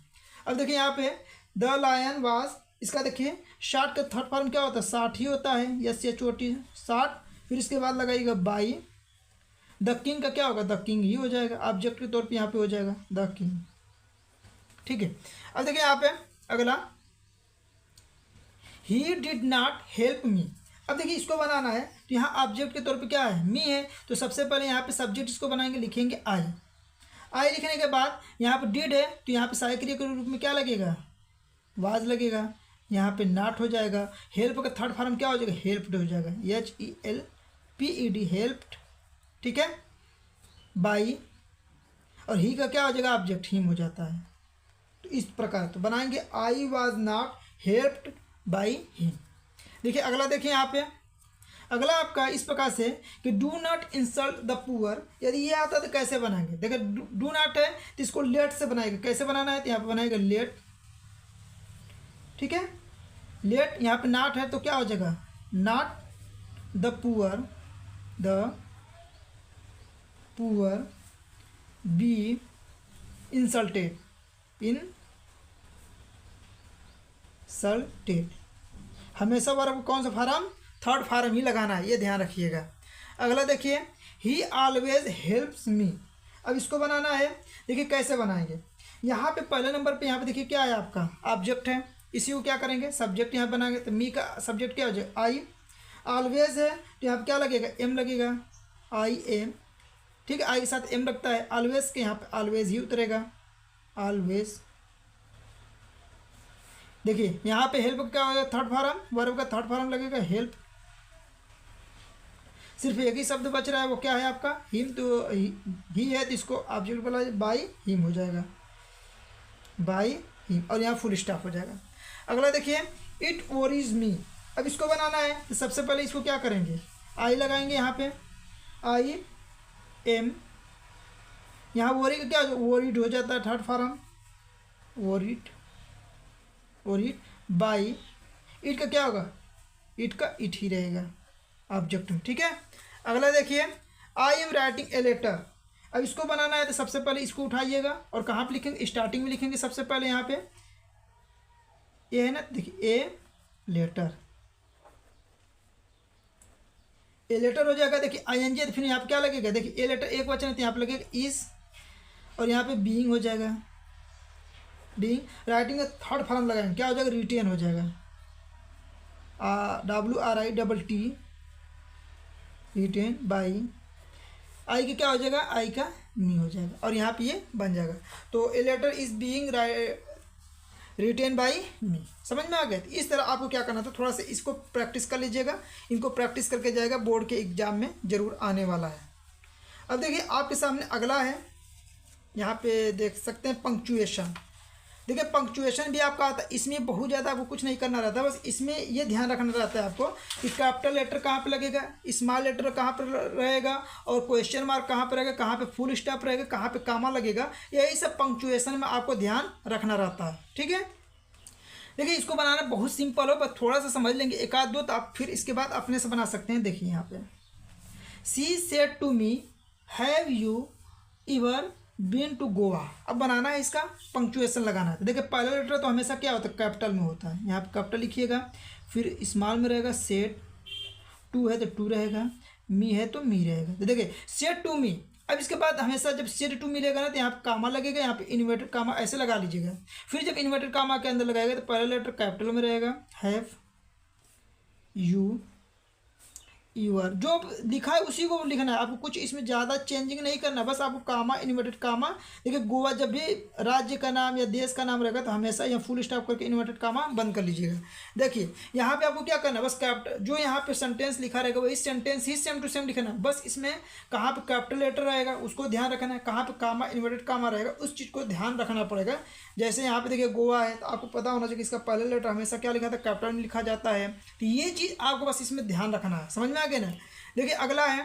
अब देखिए यहाँ पे द लायन वाज, इसका देखिए शॉट का थर्ड फॉर्म क्या होता है 60 ही होता है, SHOT 60। फिर इसके बाद लगाइएगा बाई। द किंग का क्या होगा द किंग ही हो जाएगा, ऑब्जेक्ट के तौर पे यहाँ पे हो जाएगा द किंग, ठीक है। अब देखिए यहाँ पे अगला he did not help me. अब देखिए इसको बनाना है तो यहाँ ऑब्जेक्ट के तौर पे क्या है मी है, तो सबसे पहले यहाँ पे सब्जेक्ट इसको बनाएंगे, लिखेंगे आई लिखने के बाद यहाँ पे डिड है तो यहाँ पे सहायक क्रिया के रूप में क्या लगेगा वाज लगेगा। यहाँ पे नॉट हो जाएगा। हेल्प का थर्ड फॉर्म क्या हो जाएगा हेल्प्ड हो जाएगा, HELPED हेल्प्ड, ठीक है। बाई और ही का क्या हो जाएगा ऑब्जेक्ट हिम हो जाता है। तो इस प्रकार तो बनाएंगे I was not helped by him. देखिए अगला देखिए यहाँ पे अगला आपका इस प्रकार से कि do not insult the poor. यदि ये आता है तो कैसे बनाएंगे, देखिए डू नॉट है तो इसको लेट से बनाएगा। कैसे बनाना है तो यहाँ पे बनाएगा लेट, ठीक है। लेट यहाँ पे नॉट है तो क्या हो जाएगा not the poor be insulted, हमेशा वर्ब कौन सा फॉर्म थर्ड फॉर्म ही लगाना है, ये ध्यान रखिएगा। अगला देखिए ही ऑलवेज हेल्प्स मी। अब इसको बनाना है, देखिए कैसे बनाएंगे। यहाँ पे पहले नंबर पे यहाँ पे देखिए क्या है आपका ऑब्जेक्ट है, इसी को क्या करेंगे सब्जेक्ट यहाँ बनाएंगे। तो मी का सब्जेक्ट क्या हो जाएगा आई। ऑलवेज है तो यहाँ पे क्या लगेगा एम लगेगा IM, ठीक है। आई के साथ एम लगता है। ऑलवेज के यहाँ पे ऑलवेज ही उतरेगा ऑलवेज। देखिए यहाँ पे हेल्प क्या होगा थर्ड फॉर्म, वर्ब का थर्ड फॉर्म लगेगा हेल्प, सिर्फ एक ही शब्द बच रहा है, वो क्या है आपका हिम। तो ही है तो इसको ऑब्जेक्ट बोला बाई हिम हो जाएगा, बाई हिम, और यहाँ फुल स्टॉप हो जाएगा। अगला देखिए इट वरीज मी। अब इसको बनाना है तो सबसे पहले इसको क्या करेंगे, आई लगाएंगे यहाँ पे, आई एम, यहाँ वरी का क्या वरीड हो जाता है third form, worried, worried by, it का क्या होगा, इट का इट ही रहेगा ऑब्जेक्ट में, ठीक है। अगला देखिए I am writing a letter. अब इसको बनाना है तो सबसे पहले इसको उठाइएगा और कहाँ पे लिखेंगे, स्टार्टिंग में लिखेंगे सबसे पहले यहाँ पे, ये है ना, देखिए ए लेटर, ए लेटर हो जाएगा। देखिए आई एन जी, फिर यहाँ पे क्या लगेगा, देखिए ए लेटर एक वचन है तो यहाँ पे लगेगा इज, और यहाँ पे बीइंग हो जाएगा, बीइंग। राइटिंग का थर्ड फॉर्म लगाएंगे, क्या हो जाएगा, रिटेन हो जाएगा, WRITT, रिटेन बाई, आई का क्या हो जाएगा, आई का मी हो जाएगा, और यहाँ पे ये बन जाएगा। तो a letter is being written by me, समझ में आ गया। तो इस तरह आपको क्या करना था, थोड़ा सा इसको प्रैक्टिस कर लीजिएगा, इनको प्रैक्टिस करके जाएगा, बोर्ड के एग्जाम में ज़रूर आने वाला है। अब देखिए आपके सामने अगला है, यहाँ पे देख सकते हैं पंक्चुएशन। देखिए पंक्चुएशन भी आपका आता है, इसमें बहुत ज़्यादा आपको कुछ नहीं करना रहता, बस इसमें ये ध्यान रखना रहता है आपको कि कैपिटल लेटर कहाँ पे लगेगा, स्मॉल लेटर कहाँ पर रहेगा, और क्वेश्चन मार्क कहाँ पर रहेगा, कहाँ पे फुल स्टॉप रहेगा, कहाँ पे कामा लगेगा, यही सब पंक्चुएशन में आपको ध्यान रखना रहता है, ठीक है। देखिए इसको बनाना बहुत सिंपल हो, बस थोड़ा सा समझ लेंगे एक आध दो तो आप फिर इसके बाद अपने से बना सकते हैं। देखिए यहाँ पे she said to me have you ever been to Goa. अब बनाना है इसका पंक्चुएशन लगाना है। देखिए पहला लेटर तो हमेशा क्या होता है, कैपिटल में होता है, यहाँ पे कैपिटल लिखिएगा, फिर स्मॉल में रहेगा सेड, टू है तो टू रहेगा, मी है तो मी रहेगा। तो देखिए सेड टू मी, अब इसके बाद हमेशा जब सेड टू मिलेगा ना तो यहाँ पे कामा लगेगा, यहाँ पे इन्वर्टेड कामा ऐसे लगा लीजिएगा। फिर जब इन्वर्टेड कामा के अंदर लगाएगा तो पहला लेटर कैपिटल में रहेगा, हैव यू यूआर, जो लिखा है उसी को लिखना है आपको, कुछ इसमें ज़्यादा चेंजिंग नहीं करना, बस आपको कामा इन्वर्टेड कामा। देखिए गोवा जब भी राज्य का नाम या देश का नाम रहेगा तो हमेशा यहाँ फुल स्टॉप करके इन्वर्टेड कामा बंद कर लीजिएगा। देखिए यहाँ पे आपको क्या करना है, बस कैपिटल जो यहाँ पे सेंटेंस लिखा रहेगा वही सेंटेंस ही सेम टू सेम लिखना है, बस इसमें कहाँ पे कैपिटल लेटर रहेगा उसको ध्यान रखना है, कहाँ पे कामा इन्वर्टेड कामा रहेगा उस चीज़ को ध्यान रखना पड़ेगा। जैसे यहाँ पे देखिए गोवा है तो आपको पता होना चाहिए कि इसका पहला लेटर हमेशा क्या लिखा था, कैपिटल में लिखा जाता है, तो ये चीज़ आपको बस इसमें ध्यान रखना है, समझ में आ गया ना। देखिए अगला है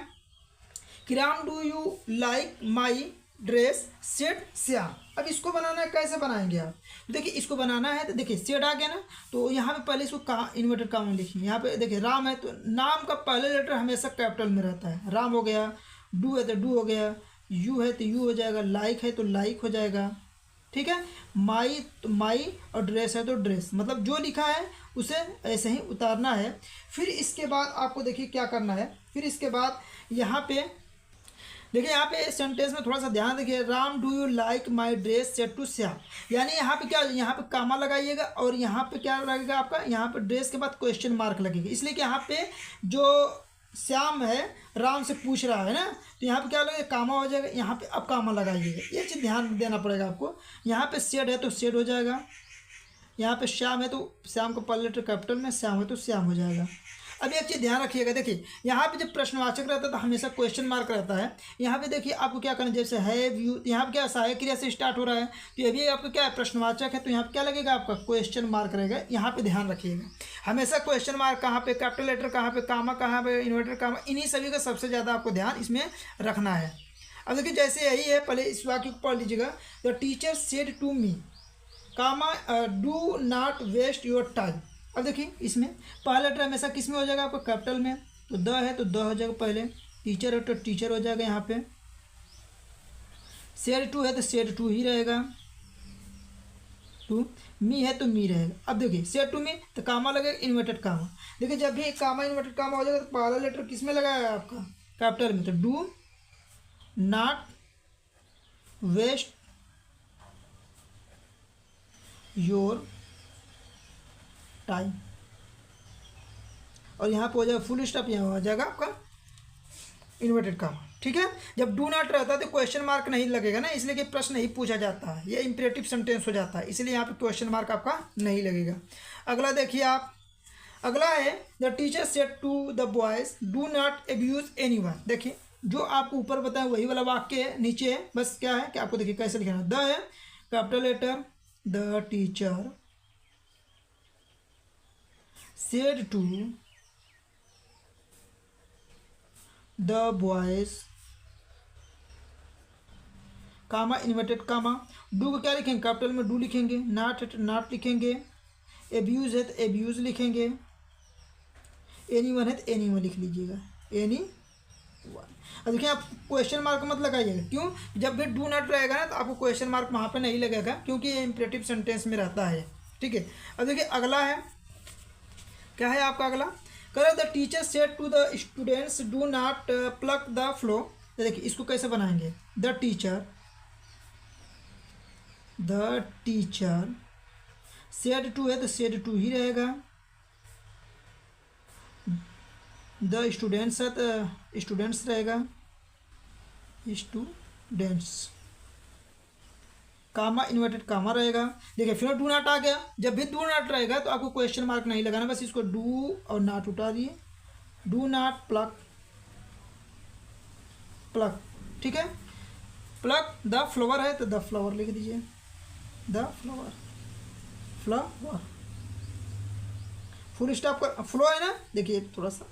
कि Ram do you like my dress said Shyam. अब इसको बनाना है, कैसे बनाएंगे आप, देखिए इसको बनाना है तो देखिए सेड आ गया ना, तो यहाँ पे पहले इसको कहाँ इन्वर्टेड कामा में लिखिए। यहाँ पे देखिए राम है तो नाम का पहले लेटर हमेशा कैपिटल में रहता है, राम हो गया, डू है तो डू हो गया, यू है तो यू हो जाएगा, लाइक है तो लाइक हो जाएगा, ठीक है। माई तो माई, और ड्रेस है तो ड्रेस, मतलब जो लिखा है उसे ऐसे ही उतारना है। फिर इसके बाद आपको देखिए क्या करना है, फिर इसके बाद यहाँ पे देखिए, यहाँ पे सेंटेंस में थोड़ा सा ध्यान देखिए, Ram do you like my dress said to Shyam, यानी यहाँ पे क्या, यहाँ पे कामा लगाइएगा और यहाँ पे क्या लगेगा आपका, यहाँ पे ड्रेस के बाद क्वेश्चन मार्क लगेगा, इसलिए कि यहाँ पे जो श्याम है राम से पूछ रहा है ना, तो यहाँ पे क्या लगेगा, कामा हो जाएगा, यहाँ पे अब कामा लगाइएगा, ये चीज़ ध्यान देना पड़ेगा आपको। यहाँ पे सेड है तो सेड हो जाएगा, यहाँ पे श्याम है तो श्याम को पहले लेटर कैपिटल में, श्याम है तो श्याम हो जाएगा। अब एक चीज़ ध्यान रखिएगा, देखिए यहाँ पे जब प्रश्नवाचक रहता है तो हमेशा क्वेश्चन मार्क रहता है। यहाँ पे देखिए आपको क्या करना है, जैसे हैव यू, यहाँ पे क्या सहायक क्रिया से स्टार्ट हो रहा है, तो ये भी आपको क्या है, प्रश्नवाचक है, तो यहाँ पे क्या लगेगा आपका क्वेश्चन मार्क रहेगा। यहाँ पे ध्यान रखिएगा हमेशा क्वेश्चन मार्क कहाँ पे, कैपिटल लेटर कहाँ पे, कामा कहाँ पे, इन्वर्टेड कामा, इन्हीं सभी का सबसे ज़्यादा आपको ध्यान इसमें रखना है। अब देखिए जैसे यही है, पहले इस वाक्य को पढ़ लीजिएगा, the teacher said to me comma do not waste your time. अब देखिए इसमें पहला लेटर हमेशा किस में हो जाएगा आपको, कैपिटल में, तो द है तो द हो जाएगा पहले, टीचर है तो टीचर हो जाएगा, यहाँ पे सेड टू है तो सेड टू ही रहेगा, टू, मी है तो मी रहेगा। अब देखिए सेड टू मी तो कामा लगेगा, इन्वर्टेड कामा। देखिए जब भी कामा इन्वर्टेड कामा हो जाएगा तो पहला लेटर किस में लगाया आपका, कैपिटल में, तो do not waste your time, और यहाँ पे हो जाएगा फुल स्टॉप, यहाँ हो जाएगा आपका इन्वर्टेड कामा, ठीक है। जब डू नॉट रहता है तो क्वेश्चन मार्क नहीं लगेगा ना, इसलिए कि प्रश्न नहीं पूछा जाता है, ये इंपेरेटिव सेंटेंस हो जाता है, इसलिए यहाँ पे क्वेश्चन मार्क आपका नहीं लगेगा। अगला देखिए आप, अगला है the teacher said to the boys do not abuse anyone. देखिए जो आपको ऊपर बताया वही वाला वाक्य है, नीचे है, बस क्या है कि आपको देखिए कैसे लिखना है। द है capital letter, the teacher said to the boys comma inverted comma, do को क्या लिखेंगे कैपिटल में डू लिखेंगे, नॉट है तो नॉट लिखेंगे, एब्यूज है तो एब्यूज लिखेंगे, एनीवन है तो एनीवन लिख लीजिएगा, एनी वन। अब देखिए आप क्वेश्चन मार्क मत लगाइएगा, क्यों? जब भी डू नॉट रहेगा ना तो आपको क्वेश्चन मार्क वहाँ पे नहीं लगेगा, क्योंकि ये इंपरेटिव सेंटेंस में रहता है। ठीक है, अब देखिए अगला है, क्या है आपका अगला, कह the teacher said to the students do not pluck the flow. देखिए इसको कैसे बनाएंगे, द टीचर सेड टू है तो सेड टू ही रहेगा, द स्टूडेंट्स है तो स्टूडेंट्स रहेगा, स्टूडेंट्स, कामा इन्वर्टेड कामा रहेगा। देखिए फिर डू नॉट आ गया, जब भी डू नॉट रहेगा तो आपको क्वेश्चन मार्क नहीं लगाना, बस इसको डू और नॉट उठा दिए, डू नॉट प्लक, ठीक है, प्लक द फ्लावर है तो द फ्लावर लिख दीजिए, द फ्लावर, फुल स्टॉप कर, फ्लो है ना, देखिए थोड़ा सा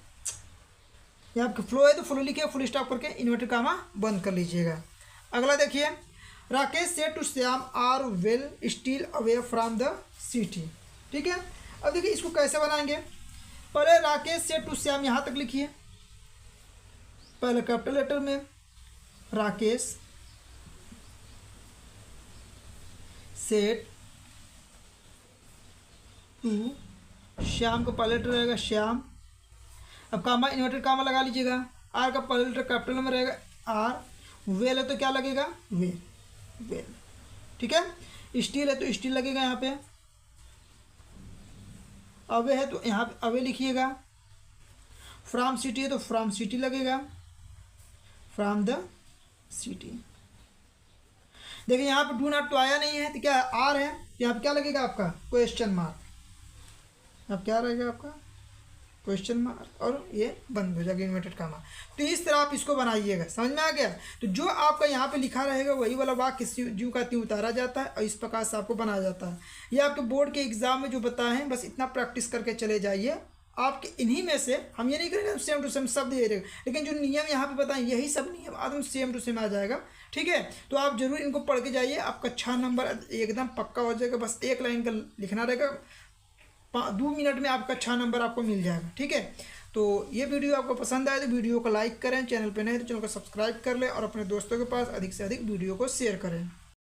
यहाँ पे फ्लो है तो फ्लो लिखिए, फुल स्टॉप करके इन्वर्टेड कामा बंद कर लीजिएगा। अगला देखिए, Rakesh said to Shyam are well still away from the city. ठीक है, अब देखिए इसको कैसे बनाएंगे, पहले राकेश सेड टू श्याम यहाँ तक लिखिए, पहले कैपिटल लेटर में राकेश सेड टू, श्याम का पहले लेटर रहेगा श्याम, अब कामा इन्वर्टेड कामा लगा लीजिएगा, आर का पहले लेटर कैपिटल में रहेगा आर, वेल है तो क्या लगेगा वेल, ठीक है, स्टील है तो स्टील लगेगा यहाँ पे, अवे है तो यहाँ पे अवे लिखिएगा, फ्रॉम सिटी है तो फ्रॉम सिटी लगेगा, फ्रॉम द सिटी। देखिए यहाँ पे डू नॉट तो आया नहीं है तो क्या आर है, यहाँ पे क्या लगेगा आपका क्वेश्चन मार्क, अब क्या रहेगा आपका क्वेश्चन मार्क, और ये बंद हो जाएगा इन्वर्टेड कामा। तो इस तरह आप इसको बनाइएगा, समझ में आ गया। तो जो आपका यहाँ पे लिखा रहेगा वही वाला वाक्य ज्यों का त्यों उतारा जाता है और इस प्रकार से आपको बनाया जाता है। ये आपके बोर्ड के एग्जाम में जो बताए हैं बस इतना प्रैक्टिस करके चले जाइए, आपके इन्हीं में से हम ये नहीं करेंगे सेम टू सेम शब्द ये रहेगा, लेकिन जो नियम यहाँ पे बताएं यही सब नियम आदम सेम टू सेम आ जाएगा। ठीक है, तो आप जरूर इनको पढ़ के जाइए, आपका 6 नंबर एकदम पक्का हो जाएगा। बस एक लाइन का लिखना रहेगा, 2 मिनट में आपका 6 नंबर आपको मिल जाएगा। ठीक है, तो ये वीडियो आपको पसंद आए तो वीडियो को लाइक करें, चैनल पे नहीं तो चैनल को सब्सक्राइब कर लें और अपने दोस्तों के पास अधिक से अधिक वीडियो को शेयर करें।